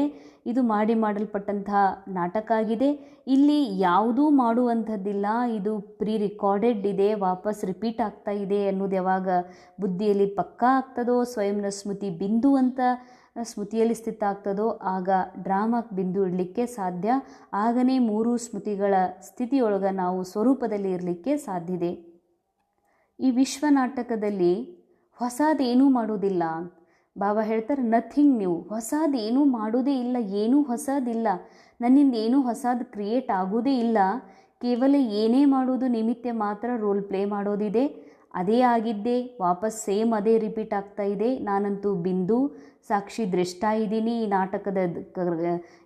ಇದು ಮಾಡಲ್ಪಟ್ಟಂತಹ ನಾಟಕ ಆಗಿದೆ, ಇಲ್ಲಿ ಯಾವುದೂ ಮಾಡುವಂಥದ್ದಿಲ್ಲ, ಇದು ಪ್ರೀ ರೆಕಾರ್ಡೆಡ್ ಇದೆ, ವಾಪಸ್ ರಿಪೀಟ್ ಆಗ್ತಾ ಇದೆ ಅನ್ನೋದು ಯಾವಾಗ ಬುದ್ಧಿಯಲ್ಲಿ ಪಕ್ಕಾ ಆಗ್ತದೋ, ಸ್ವಯಂನ ಸ್ಮೃತಿ ಬಿಂದು ಅಂತ ಸ್ಮೃತಿಯಲ್ಲಿ ಸ್ಥಿತ ಆಗ್ತದೋ, ಆಗ ಡ್ರಾಮಾಕ್ಕೆ ಬಿಂದು ಇಡಲಿಕ್ಕೆ ಸಾಧ್ಯ. ಆಗನೇ ಮೂರು ಸ್ಮೃತಿಗಳ ಸ್ಥಿತಿಯೊಳಗೆ ನಾವು ಸ್ವರೂಪದಲ್ಲಿ ಇರಲಿಕ್ಕೆ ಸಾಧ್ಯ ಇದೆ. ಈ ವಿಶ್ವ ನಾಟಕದಲ್ಲಿ ಹೊಸದೇನೂ ಮಾಡೋದಿಲ್ಲ. ಬಾಬಾ ಹೇಳ್ತಾರೆ, ನಥಿಂಗ್ ನ್ಯೂ, ಹೊಸದೇನೂ ಮಾಡೋದೇ ಇಲ್ಲ, ಏನೂ ಹೊಸದಿಲ್ಲ, ನನ್ನಿಂದ ಏನೂ ಹೊಸದು ಕ್ರಿಯೇಟ್ ಆಗೋದೇ ಇಲ್ಲ. ಕೇವಲ ಏನೇ ಮಾಡೋದು ನಿಮಿತ್ತ ಮಾತ್ರ ರೋಲ್ ಪ್ಲೇ ಮಾಡೋದಿದೆ, ಅದೇ ಆಗಿದ್ದೆ ವಾಪಸ್ ಸೇಮ್ ಅದೇ ರಿಪೀಟ್ ಆಗ್ತಾ ಇದೆ. ನಾನಂತೂ ಬಿಂದು ಸಾಕ್ಷಿ ದೃಷ್ಟ ಇದ್ದೀನಿ.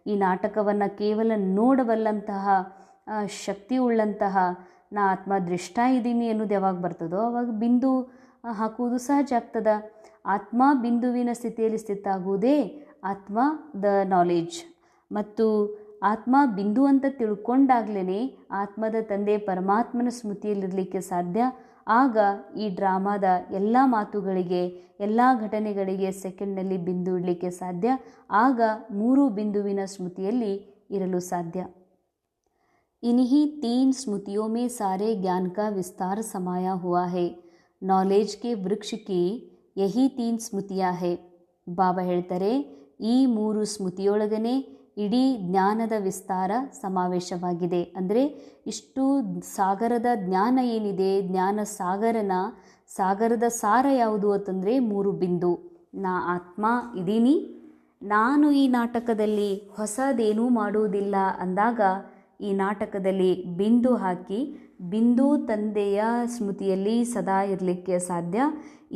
ಈ ನಾಟಕವನ್ನು ಕೇವಲ ನೋಡಬಲ್ಲಂತಹ ಶಕ್ತಿ ಉಳ್ಳಂತಹ ನಾ ಆತ್ಮ ದೃಷ್ಟ ಇದ್ದೀನಿ ಅನ್ನೋದು ಯಾವಾಗ ಬರ್ತದೋ ಅವಾಗ ಬಿಂದು ಹಾಕುವುದು ಸಹಜ ಆಗ್ತದೆ. ಆತ್ಮ ಬಿಂದುವಿನ ಸ್ಥಿತಿಯಲ್ಲಿ ಸ್ಥಿತ ಆಗುವುದೇ ಆತ್ಮದ ನಾಲೆಜ್. ಮತ್ತು ಆತ್ಮ ಬಿಂದು ಅಂತ ತಿಳ್ಕೊಂಡಾಗ್ಲೇ ಆತ್ಮದ ತಂದೆ ಪರಮಾತ್ಮನ ಸ್ಮೃತಿಯಲ್ಲಿರಲಿಕ್ಕೆ ಸಾಧ್ಯ. ಆಗ ಈ ಡ್ರಾಮಾದ ಎಲ್ಲ ಮಾತುಗಳಿಗೆ, ಎಲ್ಲ ಘಟನೆಗಳಿಗೆ ಸೆಕೆಂಡ್ನಲ್ಲಿ ಬಿಂದು ಇಡಲಿಕ್ಕೆ ಸಾಧ್ಯ. ಆಗ ಮೂರು ಬಿಂದುವಿನ ಸ್ಮೃತಿಯಲ್ಲಿ ಇರಲು ಸಾಧ್ಯ. इन्हीं तीन स्मृतियों में सारे ज्ञान का विस्तार समाया हुआ है. नॉलेज के वृक्ष की यही तीन स्मृतियाँ है. ಬಾಬಾ ಹೇಳ್ತಾರೆ, ಈ ಮೂರು ಸ್ಮೃತಿಯೊಳಗನೆ ಇಡೀ ಜ್ಞಾನದ ವಿಸ್ತಾರ ಸಮಾವೇಶವಾಗಿದೆ. ಅಂದರೆ ಇಷ್ಟು ಸಾಗರದ ಜ್ಞಾನ ಏನಿದೆ, ಜ್ಞಾನ ಸಾಗರದ ಸಾರ ಯಾವುದು ಅಂತಂದರೆ ಮೂರು ಬಿಂದು. ನಾ ಆತ್ಮ ಇದ್ದೀನಿ, ನಾನು ಈ ನಾಟಕದಲ್ಲಿ ಹೊಸದೇನೂ ಮಾಡುವುದಿಲ್ಲ ಅಂದಾಗ ಈ ನಾಟಕದಲ್ಲಿ ಬಿಂದು ಹಾಕಿ ಬಿಂದು ತಂದೆಯ ಸ್ಮೃತಿಯಲ್ಲಿ ಸದಾ ಇರಲಿಕ್ಕೆ ಸಾಧ್ಯ.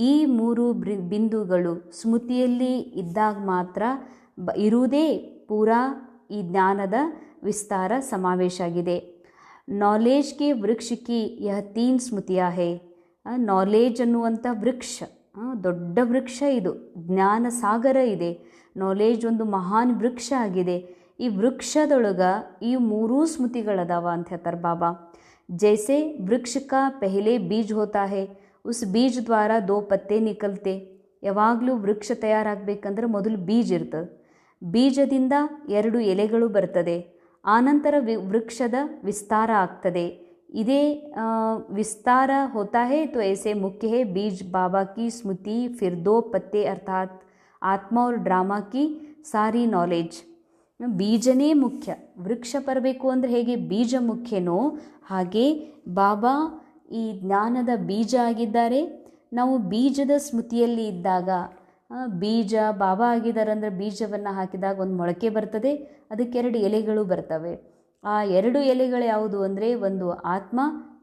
ಈ ಮೂರು ಬಿಂದುಗಳು ಸ್ಮೃತಿಯಲ್ಲಿ ಇದ್ದಾಗ ಮಾತ್ರ ಇರುವುದೇ ಪೂರಾ ಈ ಜ್ಞಾನದ ವಿಸ್ತಾರ ಸಮಾವೇಶ ಆಗಿದೆ. ನಾಲೇಜ್ ಕೆ ವೃಕ್ಷ ಕಿ ಯಹ 3 ಸ್ಮೃತಿಯಾ ಹೇ. ನಾಲೇಜ್ ಅನ್ನುವಂಥ ವೃಕ್ಷ, ದೊಡ್ಡ ವೃಕ್ಷ ಇದು, ಜ್ಞಾನ ಸಾಗರ ಇದೆ. ನಾಲೇಜ್ ಒಂದು ಮಹಾನ್ ವೃಕ್ಷ ಆಗಿದೆ. ಈ ವೃಕ್ಷದೊಳಗೆ ಈ ಮೂರೂ ಸ್ಮೃತಿಗಳದಾವ ಅಂತ ಹೇಳ್ತಾರೆ ಬಾಬಾ. जैसे वृक्ष का पहले बीज होता है, उस बीज द्वारा 2 पत्ते निकलते. ಯಾವಾಗಲೂ ವೃಕ್ಷ ತಯಾರಾಗಬೇಕಂದ್ರೆ ಮೊದಲು ಬೀಜ ಇರ್ತದೆ, ಬೀಜದಿಂದ 2 ಎಲೆಗಳು ಬರ್ತದೆ, ಆನಂತರ ವೃಕ್ಷದ ವಿಸ್ತಾರ ಆಗ್ತದೆ. ಇದೇ ವಿಸ್ತಾರ ಹೋತಾ ಹೇ तो ऐसे मुख्य है बीज बाबा की स्मृति, फिर 2 पत्ते अर्थात आत्मा और ड्रामा की सारी नॉलेज. ಬೀಜನೇ ಮುಖ್ಯ. ವೃಕ್ಷ ಬರಬೇಕು ಅಂದರೆ ಹೇಗೆ ಬೀಜ ಮುಖ್ಯನೋ ಹಾಗೆ ಬಾಬಾ ಈ ಜ್ಞಾನದ ಬೀಜ ಆಗಿದ್ದಾರೆ. ನಾವು ಬೀಜದ ಸ್ಮೃತಿಯಲ್ಲಿ ಇದ್ದಾಗ, ಬೀಜ ಬಾಬಾ ಆಗಿದ್ದಾರೆ ಅಂದರೆ ಬೀಜವನ್ನು ಹಾಕಿದಾಗ ಒಂದು ಮೊಳಕೆ ಬರ್ತದೆ, ಅದಕ್ಕೆ 2 ಎಲೆಗಳು ಬರ್ತವೆ. ಆ 2 ಎಲೆಗಳು ಯಾವುದು ಅಂದರೆ ಒಂದು ಆತ್ಮ,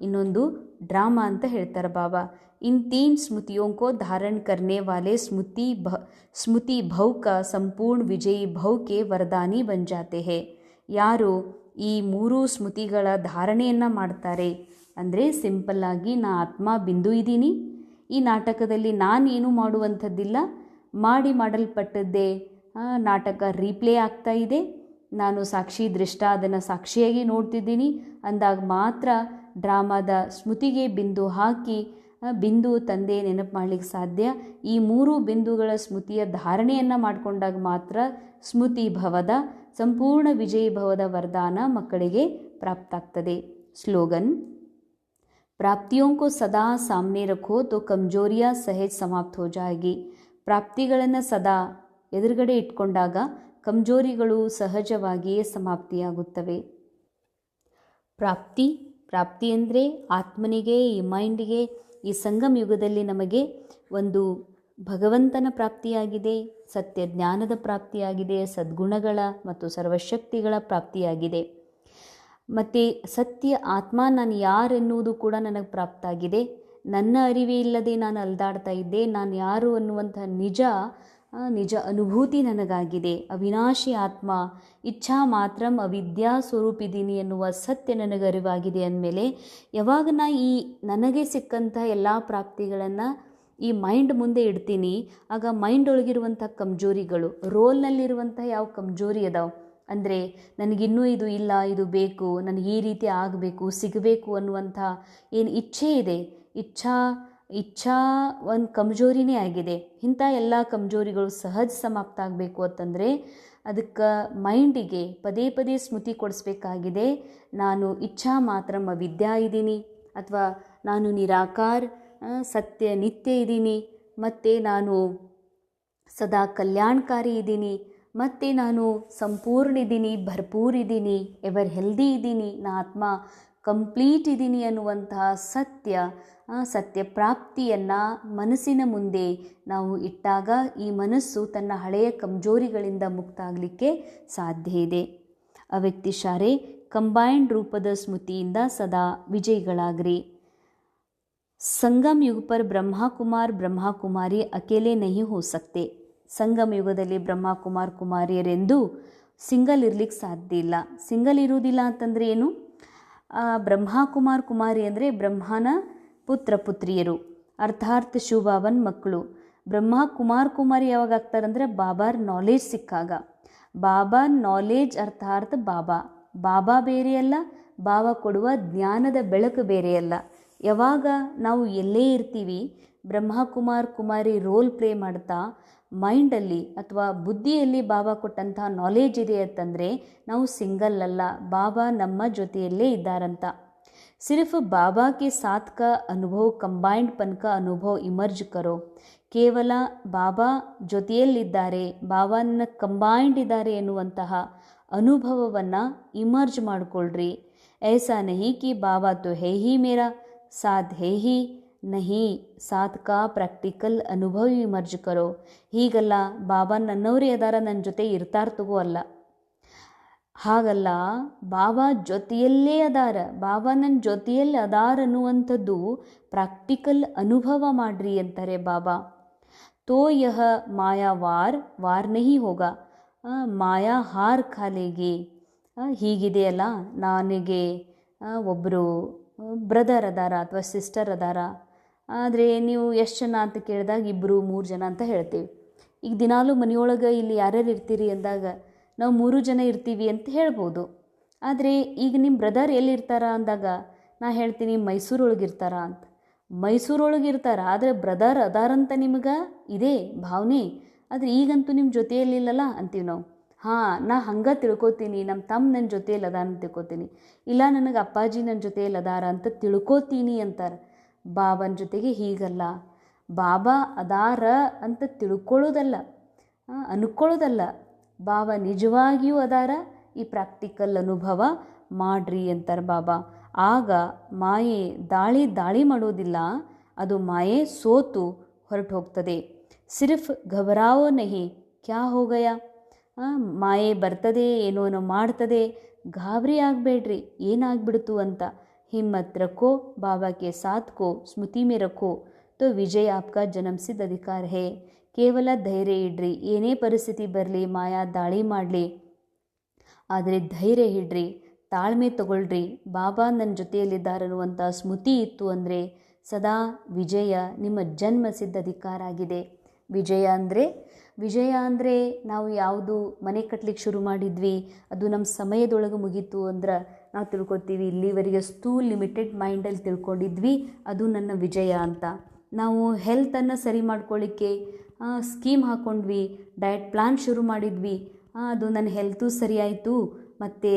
ಇನ್ನೊಂದು ಡ್ರಾಮಾ ಅಂತ ಹೇಳ್ತಾರೆ ಬಾಬಾ. इन 3 स्मृतियों को धारण करने वाले स्मृति भव का संपूर्ण विजयी भव के वरदानी बन जाते हैं. ಯಾರು ಈ 3 ಸ್ಮೃತಿಗಳ ಧಾರಣೆಯನ್ನು ಮಾಡ್ತಾರೆ ಅಂದರೆ ಸಿಂಪಲ್ಲಾಗಿ ನಾ ಆತ್ಮ ಬಿಂದು ಇದ್ದೀನಿ, ಈ ನಾಟಕದಲ್ಲಿ ನಾನೇನು ಮಾಡುವಂಥದ್ದಿಲ್ಲ, ಮಾಡಲ್ಪಟ್ಟದ್ದೇ ನಾಟಕ ರೀಪ್ಲೇ ಆಗ್ತಾ ಇದೆ, ನಾನು ಸಾಕ್ಷಿ ದೃಷ್ಟ ಅದನ್ನು ಸಾಕ್ಷಿಯಾಗಿ ನೋಡ್ತಿದ್ದೀನಿ ಅಂದಾಗ ಮಾತ್ರ ಡ್ರಾಮಾದ ಸ್ಮೃತಿಗೆ ಬಿಂದು ಹಾಕಿ ಬಿಂದು ತಂದೆ ನೆನಪು ಮಾಡಲಿಕ್ಕೆ ಸಾಧ್ಯ. ಈ 3 ಬಿಂದುಗಳ ಸ್ಮೃತಿಯ ಧಾರಣೆಯನ್ನು ಮಾಡಿಕೊಂಡಾಗ ಮಾತ್ರ ಸ್ಮೃತಿ ಭವದ ಸಂಪೂರ್ಣ ವಿಜಯೀ ಭವದ ವರದಾನ ಮಕ್ಕಳಿಗೆ ಪ್ರಾಪ್ತಾಗ್ತದೆ. ಸ್ಲೋಗನ್: ಪ್ರಾಪ್ತಿಯೋं को ಸದಾ ಸಾಮನೆ ರಖೋ ತೋ ಕಮಜೋರಿಯಾ ಸಹಜ ಸಮಾಪ್ತ ಹೋ ಜಾಯೇಗಿ. ಪ್ರಾಪ್ತಿಗಳನ್ನು ಸದಾ ಎದುರುಗಡೆ ಇಟ್ಕೊಂಡಾಗ ಕಮಜೋರಿಗಳು ಸಹಜವಾಗಿಯೇ ಸಮಾಪ್ತಿಯಾಗುತ್ತವೆ. ಪ್ರಾಪ್ತಿ ಅಂದರೆ ಆತ್ಮನಿಗೆ, ಈ ಮೈಂಡಿಗೆ ಈ ಸಂಗಮ ಯುಗದಲ್ಲಿ ನಮಗೆ ಒಂದು ಭಗವಂತನ ಪ್ರಾಪ್ತಿಯಾಗಿದೆ, ಸತ್ಯ ಜ್ಞಾನದ ಪ್ರಾಪ್ತಿಯಾಗಿದೆ, ಸದ್ಗುಣಗಳ ಮತ್ತು ಸರ್ವಶಕ್ತಿಗಳ ಪ್ರಾಪ್ತಿಯಾಗಿದೆ. ಮತ್ತು ಸತ್ಯ ಆತ್ಮ ನಾನು ಯಾರೆನ್ನುವುದು ಕೂಡ ನನಗೆ ಪ್ರಾಪ್ತಾಗಿದೆ. ನನ್ನ ಅರಿವೇ ಇಲ್ಲದೆ ನಾನು ಅಲ್ದಾಡ್ತಾ ಇದ್ದೆ, ನಾನು ಯಾರು ಅನ್ನುವಂಥ ನಿಜ ಅನುಭೂತಿ ನನಗಾಗಿದೆ. ಅವಿನಾಶಿ ಆತ್ಮ, ಇಚ್ಛಾ ಮಾತ್ರಂ ಅವಿದ್ಯಾ ಸ್ವರೂಪಿದ್ದೀನಿ ಎನ್ನುವ ಸತ್ಯ ನನಗೆ ಅರಿವಾಗಿದೆ ಅಂದಮೇಲೆ ಯಾವಾಗ ನಾ ಈ ನನಗೆ ಸಿಕ್ಕಂಥ ಎಲ್ಲ ಪ್ರಾಪ್ತಿಗಳನ್ನು ಈ ಮೈಂಡ್ ಮುಂದೆ ಇಡ್ತೀನಿ, ಆಗ ಮೈಂಡ್ ಒಳಗಿರುವಂಥ ಕಮ್ಜೋರಿಗಳು, ರೋಲ್ನಲ್ಲಿರುವಂಥ ಯಾವ ಕಮ್ಜೋರಿ ಅದಾವೆ ಅಂದರೆ ನನಗಿನ್ನೂ ಇದು ಇಲ್ಲ, ಇದು ಬೇಕು, ನನಗೆ ಈ ರೀತಿ ಆಗಬೇಕು, ಸಿಗಬೇಕು ಅನ್ನುವಂಥ ಏನು ಇಚ್ಛೆ ಇದೆ, ಇಚ್ಛಾ ಒಂದು ಕಮ್ಜೋರಿನೇ ಆಗಿದೆ. ಇಂಥ ಎಲ್ಲ ಕಮ್ಜೋರಿಗಳು ಸಹಜ ಸಮಾಪ್ತ ಆಗಬೇಕು ಅಂತಂದರೆ ಅದಕ್ಕೆ ಮೈಂಡಿಗೆ ಪದೇ ಪದೇ ಸ್ಮೃತಿ ಕೊಡಿಸ್ಬೇಕಾಗಿದೆ. ನಾನು ಇಚ್ಛಾ ಮಾತ್ರ ಅವಿದ್ಯಾ ಇದ್ದೀನಿ, ಅಥವಾ ನಾನು ನಿರಾಕಾರ ಸತ್ಯ ನಿತ್ಯ ಇದ್ದೀನಿ, ಮತ್ತು ನಾನು ಸದಾ ಕಲ್ಯಾಣಕಾರಿ ಇದ್ದೀನಿ, ಮತ್ತು ನಾನು ಸಂಪೂರ್ಣ ಇದ್ದೀನಿ, ಭರ್ಪೂರ್ ಇದ್ದೀನಿ, ಎವರ್ ಹೆಲ್ದಿ ಇದ್ದೀನಿ, ನಾ ಆತ್ಮ ಕಂಪ್ಲೀಟ್ ಇದ್ದೀನಿ ಅನ್ನುವಂತಹ ಸತ್ಯ ಪ್ರಾಪ್ತಿಯನ್ನು ಮನಸ್ಸಿನ ಮುಂದೆ ನಾವು ಇಟ್ಟಾಗ ಈ ಮನಸ್ಸು ತನ್ನ ಹಳೆಯ ಕಮ್ಜೋರಿಗಳಿಂದ ಮುಕ್ತ ಆಗಲಿಕ್ಕೆ ಸಾಧ್ಯ ಇದೆ. ಅವ್ಯಕ್ತಿಶಾರೆ ಕಂಬೈನ್ಡ್ ರೂಪದ ಸ್ಮೃತಿಯಿಂದ ಸದಾ ವಿಜಯಿಗಳಾಗ್ರಿ. ಸಂಗಮ್ ಯುಗ ಪರ್ ಬ್ರಹ್ಮ ಕುಮಾರಿ ಅಕೇಲೆ ನಹಿ ಹೋ ಸಕ್ತೆ. ಸಂಗಮ ಯುಗದಲ್ಲಿ ಕುಮಾರಿಯರೆಂದು ಸಿಂಗಲ್ ಇರ್ಲಿಕ್ಕೆ ಸಾಧ್ಯ ಇಲ್ಲ. ಸಿಂಗಲ್ ಇರುವುದಿಲ್ಲ ಅಂತಂದರೆ ಏನು? ಕುಮಾರಿ ಅಂದರೆ ಬ್ರಹ್ಮನ ಪುತ್ರಿಯರು, ಅರ್ಥಾತ್ ಶಿವಬಾಬನ್ ಮಕ್ಕಳು. ಕುಮಾರಿ ಯಾವಾಗ ಆಗ್ತಾರಂದ್ರೆ ಬಾಬಾರ್ ನಾಲೇಜ್ ಸಿಕ್ಕಾಗ. ಬಾಬಾ ನಾಲೇಜ್ ಅರ್ಥಾತ್ ಬಾಬಾ ಬೇರೆಯಲ್ಲ, ಬಾಬಾ ಕೊಡುವ ಜ್ಞಾನದ ಬೆಳಕು ಬೇರೆಯಲ್ಲ. ಯಾವಾಗ ನಾವು ಎಲ್ಲೇ ಇರ್ತೀವಿ ಕುಮಾರಿ ರೋಲ್ ಪ್ಲೇ ಮಾಡ್ತಾ ಮೈಂಡಲ್ಲಿ ಅಥವಾ ಬುದ್ಧಿಯಲ್ಲಿ ಬಾಬಾ ಕೊಟ್ಟಂಥ ನಾಲೇಜ್ ಇದೆ ಅಂತಂದರೆ ನಾವು ಸಿಂಗಲ್ ಅಲ್ಲ, ಬಾಬಾ ನಮ್ಮ ಜೊತೆಯಲ್ಲೇ ಇದ್ದಾರಂತ. ಸಿರ್ಫ್ ಬಾಬಾ ಕೆ ಸಾಥ್ ಕಾ ಅನುಭವ ಕಂಬೈನ್ಡ್ ಪನ್ ಕಾ ಅನುಭವ ಇಮರ್ಜ್ ಕರೋ. ಕೇವಲ ಬಾಬಾ ಜೊತೆಯಲ್ಲಿದ್ದಾರೆ, ಬಾಬಾನ ಕಂಬೈನ್ಡ್ ಇದ್ದಾರೆ ಎನ್ನುವಂತಹ ಅನುಭವವನ್ನು ಇಮರ್ಜ್ ಮಾಡಿಕೊಳ್ಳ್ರಿ. ಐಸಾ ನಹಿ ಕಿ ಬಾಬಾ ತೋ ಹೇ ಹಿ ಮೇರಾ ಸಾಥ್ ಹೇ ಹಿ ನಹಿ, ಸಾಥ್ ಕಾ ಪ್ರಾಕ್ಟಿಕಲ್ ಅನುಭವ ಇಮರ್ಜ್ ಕರೋ. ಹೀಗಲ್ಲ, ಬಾಬಾ ನನ್ನವರೇ ಅದಾರ, ನನ್ನ ಜೊತೆ ಇರ್ತಾರ ತಗೋ ಅಲ್ಲ. ಹಾಗಲ್ಲ, ಬಾಬಾ ಜೊತೆಯಲ್ಲೇ ಅದಾರ, ಬಾಬಾ ನನ್ನ ಜೊತೆಯಲ್ಲಿ ಅದಾರ ಅನ್ನುವಂಥದ್ದು ಪ್ರಾಕ್ಟಿಕಲ್ ಅನುಭವ ಮಾಡ್ರಿ ಅಂತಾರೆ ಬಾಬಾ. ತೋ ಯಹ ಮಾಯಾವಾರ್ ವಾರ್ ನಹಿ ಹೋಗ, ಮಾಯಾ ಹಾರ್ ಖಾಲೆಗೆ. ಹೀಗಿದೆಯಲ್ಲ, ನನಗೆ ಒಬ್ಬರು ಬ್ರದರ್ ಅದಾರ ಅಥವಾ ಸಿಸ್ಟರ್ ಅದಾರ, ಆದರೆ ನೀವು ಎಷ್ಟು ಜನ ಅಂತ ಕೇಳಿದಾಗ 2-3 ಜನ ಅಂತ ಹೇಳ್ತೀವಿ. ಈಗ ದಿನಾಲೂ ಮನೆಯೊಳಗೆ ಇಲ್ಲಿ ಯಾರ್ಯಾರು ಇರ್ತೀರಿ ಅಂದಾಗ ನಾವು 3 ಜನ ಇರ್ತೀವಿ ಅಂತ ಹೇಳ್ಬೋದು. ಆದರೆ ಈಗ ನಿಮ್ಮ ಬ್ರದರ್ ಎಲ್ಲಿರ್ತಾರ ಅಂದಾಗ ನಾ ಹೇಳ್ತೀನಿ ಮೈಸೂರೊಳಗೆ ಇರ್ತಾರ ಅಂತ. ಮೈಸೂರೊಳಗೆ ಇರ್ತಾರ, ಆದರೆ ಬ್ರದರ್ ಅದಾರಂತ ನಿಮಗೆ ಇದೇ ಭಾವನೆ, ಆದರೆ ಈಗಂತೂ ನಿಮ್ಮ ಜೊತೆಯಲ್ಲಿಲ್ಲಲ್ಲ ಅಂತೀವಿ ನಾವು. ನಾ ಹಂಗೆ ತಿಳ್ಕೊತೀನಿ, ನಮ್ಮ ತಮ್ಮ ನನ್ನ ಜೊತೆಯಲ್ಲಿ ಅದಾರ ಅಂತ ತಿಳ್ಕೊತೀನಿ, ಇಲ್ಲ ನನಗೆ ಅಪ್ಪಾಜಿ ನನ್ನ ಜೊತೆಯಲ್ಲಿ ಅದಾರ ಅಂತ ತಿಳ್ಕೊತೀನಿ ಅಂತಾರೆ. ಬಾಬನ ಜೊತೆಗೆ ಹೀಗಲ್ಲ, ಬಾಬಾ ಅದಾರ ಅಂತ ತಿಳ್ಕೊಳ್ಳೋದಲ್ಲ, ಅನ್ಕೊಳ್ಳೋದಲ್ಲ, ಬಾಬಾ ನಿಜವಾಗಿಯೂ ಅದಾರ, ಈ ಪ್ರಾಕ್ಟಿಕಲ್ ಅನುಭವ ಮಾಡ್ರಿ ಅಂತಾರೆ ಬಾಬಾ. ಆಗ ಮಾಯೆ ದಾಳಿ ಮಾಡೋದಿಲ್ಲ, ಅದು ಮಾಯೆ ಸೋತು ಹೊರಟು ಹೋಗ್ತದೆ. ಸಿರ್ಫ್ ಘಬರಾವೋ ನಹಿ, ಕ್ಯಾ ಹೋಗಯ. ಮಾಯೆ ಬರ್ತದೆ, ಏನೋ ಮಾಡ್ತದೆ, ಗಾಬರಿ ಆಗಬೇಡ್ರಿ ಏನಾಗ್ಬಿಡ್ತು ಅಂತ. ಹಿಮ್ಮತ್ ರಖೋ, ಬಾಬಾ ಕೆ ಸಾಥ್ ಕೋ ಸ್ಮೃತಿ ಮೇ ರಖೋ, ತೋ ವಿಜಯ್ ಆಪ್ಕಾ ಜನ್ಮಸಿದ್ಧ ಅಧಿಕಾರ ಹೇ. ಕೇವಲ ಧೈರ್ಯ ಇಡ್ರಿ, ಏನೇ ಪರಿಸ್ಥಿತಿ ಬರಲಿ, ಮಾಯಾ ದಾಳಿ ಮಾಡಲಿ, ಆದರೆ ಧೈರ್ಯ ಇಡ್ರಿ, ತಾಳ್ಮೆ ತಗೊಳ್ರಿ. ಬಾಬಾ ನನ್ನ ಜೊತೆಯಲ್ಲಿದ್ದಾರೆ ಅನ್ನುವಂಥ ಸ್ಮೃತಿ ಇತ್ತು ಅಂದರೆ ಸದಾ ವಿಜಯ ನಿಮ್ಮ ಜನ್ಮಸಿದ್ಧ ಅಧಿಕಾರ ಆಗಿದೆ. ವಿಜಯ ಅಂದರೆ ನಾವು ಯಾವುದು ಮನೆ ಕಟ್ಲಿಕ್ಕೆ ಶುರು ಮಾಡಿದ್ವಿ, ಅದು ನಮ್ಮ ಸಮಯದೊಳಗೆ ಮುಗೀತು ಅಂದ್ರೆ ನಾವು ತಿಳ್ಕೊತೀವಿ ಇಲ್ಲಿವರೆಗೆ ಲಿಮಿಟೆಡ್ ಮೈಂಡಲ್ಲಿ ತಿಳ್ಕೊಂಡಿದ್ವಿ, ಅದು ನನ್ನ ವಿಜಯ ಅಂತ. ನಾವು ಹೆಲ್ತನ್ನು ಸರಿ ಮಾಡ್ಕೊಳ್ಳಿಕ್ಕೆ ಸ್ಕೀಮ್ ಹಾಕ್ಕೊಂಡ್ವಿ, ಡಯಟ್ ಪ್ಲಾನ್ ಶುರು ಮಾಡಿದ್ವಿ, ಅದು ನನ್ನ ಹೆಲ್ತು ಸರಿ ಆಯಿತು, ಮತ್ತು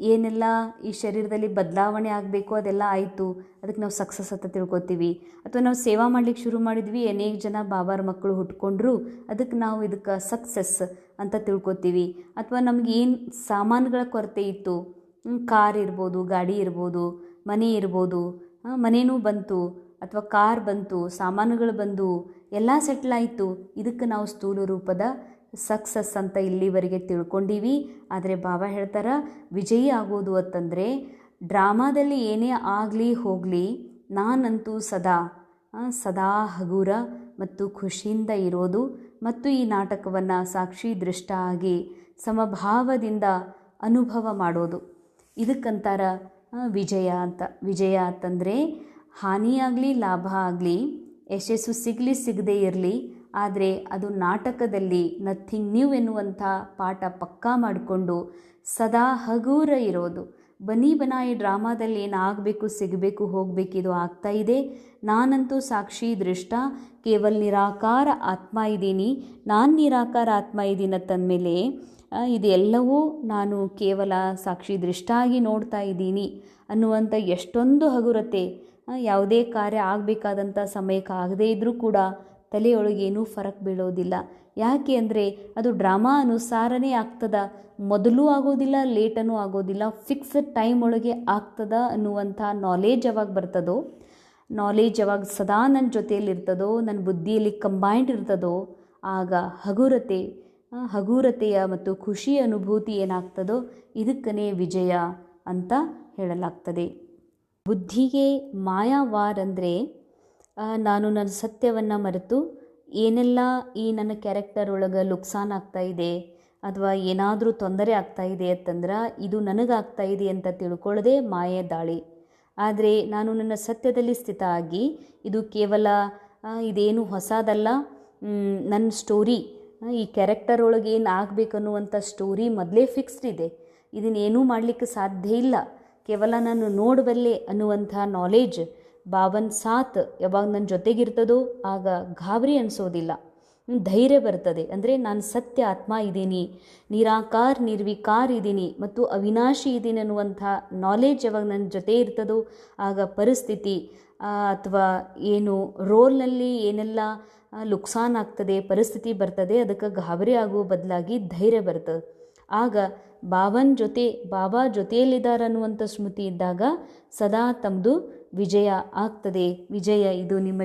ಏನೆಲ್ಲ ಈ ಶರೀರದಲ್ಲಿ ಬದಲಾವಣೆ ಆಗಬೇಕು ಅದೆಲ್ಲ ಆಯಿತು, ಅದಕ್ಕೆ ನಾವು ಸಕ್ಸಸ್ ಅಂತ ತಿಳ್ಕೊತೀವಿ. ಅಥವಾ ನಾವು ಸೇವಾ ಮಾಡಲಿಕ್ಕೆ ಶುರು ಮಾಡಿದ್ವಿ, ಅನೇಕ ಜನ ಬಾಬಾರ ಮಕ್ಕಳು ಹುಟ್ಕೊಂಡ್ರು, ಅದಕ್ಕೆ ನಾವು ಇದಕ್ಕೆ ಸಕ್ಸಸ್ ಅಂತ ತಿಳ್ಕೊತೀವಿ. ಅಥವಾ ನಮ್ಗೆ ಏನು ಸಾಮಾನುಗಳ ಕೊರತೆ ಇತ್ತು, ಕಾರ್ ಇರ್ಬೋದು, ಗಾಡಿ ಇರ್ಬೋದು, ಮನೆ ಇರ್ಬೋದು, ಮನೆಯೂ ಬಂತು ಅಥವಾ ಕಾರ್ ಬಂತು, ಸಾಮಾನುಗಳು ಬಂದು ಎಲ್ಲ ಸೆಟ್ಲ್ ಆಯಿತು, ಇದಕ್ಕೆ ನಾವು ಸ್ಥೂಲ ರೂಪದ ಸಕ್ಸಸ್ ಅಂತ ಇಲ್ಲಿವರೆಗೆ ತಿಳ್ಕೊಂಡೀವಿ. ಆದರೆ ಬಾಬಾ ಹೇಳ್ತಾರೆ ವಿಜಯಿ ಆಗೋದು ಅಂತಂದರೆ ಡ್ರಾಮಾದಲ್ಲಿ ಏನೇ ಆಗಲಿ ಹೋಗಲಿ, ನಾನಂತೂ ಸದಾ ಹಗುರ ಮತ್ತು ಖುಷಿಯಿಂದ ಇರೋದು ಮತ್ತು ಈ ನಾಟಕವನ್ನು ಸಾಕ್ಷಿ ದೃಷ್ಟ ಆಗಿ ಸಮಭಾವದಿಂದ ಅನುಭವ ಮಾಡೋದು, ಇದಕ್ಕಂತಾರ ವಿಜಯ ಅಂತ. ವಿಜಯ ಅಂತಂದರೆ ಹಾನಿಯಾಗಲಿ ಲಾಭ ಆಗಲಿ, ಯಶಸ್ಸು ಸಿಗದೇ ಇರಲಿ, ಆದರೆ ಅದು ನಾಟಕದಲ್ಲಿ ನಥಿಂಗ್ ನ್ಯೂ ಎನ್ನುವಂಥ ಪಾಠ ಪಕ್ಕಾ ಮಾಡಿಕೊಂಡು ಸದಾ ಹಗೂರ ಇರೋದು. ಬನಾಯಿ ಡ್ರಾಮಾದಲ್ಲಿ ಏನಾಗಬೇಕು, ಸಿಗಬೇಕು, ಹೋಗಬೇಕು, ಇದು ಆಗ್ತಾ ಇದೆ, ನಾನಂತೂ ಸಾಕ್ಷಿ ದೃಷ್ಟ ಕೇವಲ ನಿರಾಕಾರ ಆತ್ಮ ಇದ್ದೀನಿ, ನಾನು ನಿರಾಕಾರ ಆತ್ಮ ಇದ್ದೀನಿ ಅಂತಂದಮೇಲೆ ಇದೆಲ್ಲವೂ ನಾನು ಕೇವಲ ಸಾಕ್ಷಿ ದೃಷ್ಟ ಆಗಿ ನೋಡ್ತಾ ಇದ್ದೀನಿ ಅನ್ನುವಂಥ ಎಷ್ಟೊಂದು ಹಗುರತೆ. ಯಾವುದೇ ಕಾರ್ಯ ಆಗಬೇಕಾದಂಥ ಸಮಯಕ್ಕೆ ಆಗದೇ ಇದ್ದರೂ ಕೂಡ ತಲೆಯೊಳಗೇನೂ ಫರಕ್ ಬೀಳೋದಿಲ್ಲ. ಯಾಕೆ ಅಂದರೆ ಅದು ಡ್ರಾಮಾ ಅನುಸಾರನೇ ಆಗ್ತದ, ಮೊದಲು ಆಗೋದಿಲ್ಲ, ಲೇಟನೂ ಆಗೋದಿಲ್ಲ, ಫಿಕ್ಸ್ಡ್ ಟೈಮ್ ಒಳಗೆ ಆಗ್ತದ ಅನ್ನುವಂಥ ನಾಲೇಜ್ ಯಾವಾಗ ಬರ್ತದೋ, ನಾಲೇಜ್ ಯಾವಾಗ ಸದಾ ನನ್ನ ಜೊತೆಯಲ್ಲಿರ್ತದೋ, ನನ್ನ ಬುದ್ಧಿಯಲ್ಲಿ ಕಂಬೈಂಡ್ ಇರ್ತದೋ, ಆಗ ಹಗುರತೆಯ ಮತ್ತು ಖುಷಿಯ ಅನುಭೂತಿ ಏನಾಗ್ತದೋ ಇದಕ್ಕನೇ ವಿಜಯ ಅಂತ ಹೇಳಲಾಗ್ತದೆ. ಬುದ್ಧಿಗೆ ಮಾಯಾವಾರ್ ಅಂದರೆ ನಾನು ನನ್ನ ಸತ್ಯವನ್ನು ಮರೆತು ಏನೆಲ್ಲ ಈ ನನ್ನ ಕ್ಯಾರೆಕ್ಟರ್ ಒಳಗೆ ನುಕ್ಸಾನ್ ಆಗ್ತಾ ಇದೆ ಅಥವಾ ಏನಾದರೂ ತೊಂದರೆ ಆಗ್ತಾ ಇದೆ ಅಂತಂದ್ರೆ ಇದು ನನಗಾಗ್ತಾ ಇದೆ ಅಂತ ತಿಳ್ಕೊಳ್ಳದೆ ಮಾಯೆ ದಾಳಿ. ಆದರೆ ನಾನು ನನ್ನ ಸತ್ಯದಲ್ಲಿ ಸ್ಥಿತ ಆಗಿ ಇದು ಕೇವಲ ಇದೇನು ಹೊಸದಲ್ಲ, ನನ್ನ ಸ್ಟೋರಿ, ಈ ಕ್ಯಾರೆಕ್ಟರ್ ಒಳಗೆ ಏನು ಆಗಬೇಕನ್ನುವಂಥ ಸ್ಟೋರಿ ಮೊದಲೇ ಫಿಕ್ಸ್ಡ್ ಇದೆ, ಇದನ್ನೇನೂ ಮಾಡಲಿಕ್ಕೆ ಸಾಧ್ಯ ಇಲ್ಲ, ಕೇವಲ ನಾನು ನೋಡಬಲ್ಲೆ ಅನ್ನುವಂಥ ನಾಲೇಜ್ ಬಾಬನ್ ಸಾಥ್ ಯಾವಾಗ ನನ್ನ ಜೊತೆಗಿರ್ತದೋ ಆಗ ಗಾಬರಿ ಅನಿಸೋದಿಲ್ಲ, ಧೈರ್ಯ ಬರ್ತದೆ. ಅಂದರೆ ನಾನು ಸತ್ಯ ಆತ್ಮ ಇದ್ದೀನಿ, ನಿರ್ವಿಕಾರ ಇದ್ದೀನಿ ಮತ್ತು ಅವಿನಾಶಿ ಇದ್ದೀನಿ ಅನ್ನುವಂಥ ನಾಲೇಜ್ ಯಾವಾಗ ನನ್ನ ಜೊತೆ ಇರ್ತದೋ ಆಗ ಪರಿಸ್ಥಿತಿ ಅಥವಾ ಏನು ರೋಲ್ನಲ್ಲಿ ಏನೆಲ್ಲ ನುಕ್ಸಾನ್ ಆಗ್ತದೆ, ಪರಿಸ್ಥಿತಿ ಬರ್ತದೆ, ಅದಕ್ಕೆ ಗಾಬರಿ ಆಗುವ ಬದಲಾಗಿ ಧೈರ್ಯ ಬರ್ತದೆ. ಆಗ ಬಾಬಾ ಜೊತೆಯಲ್ಲಿದ್ದಾರೆ ಅನ್ನುವಂಥ ಸ್ಮೃತಿ ಇದ್ದಾಗ ಸದಾ ತಮ್ಮದು ವಿಜಯ ಆಗ್ತದೆ. ವಿಜಯ ಇದು ನಿಮ್ಮ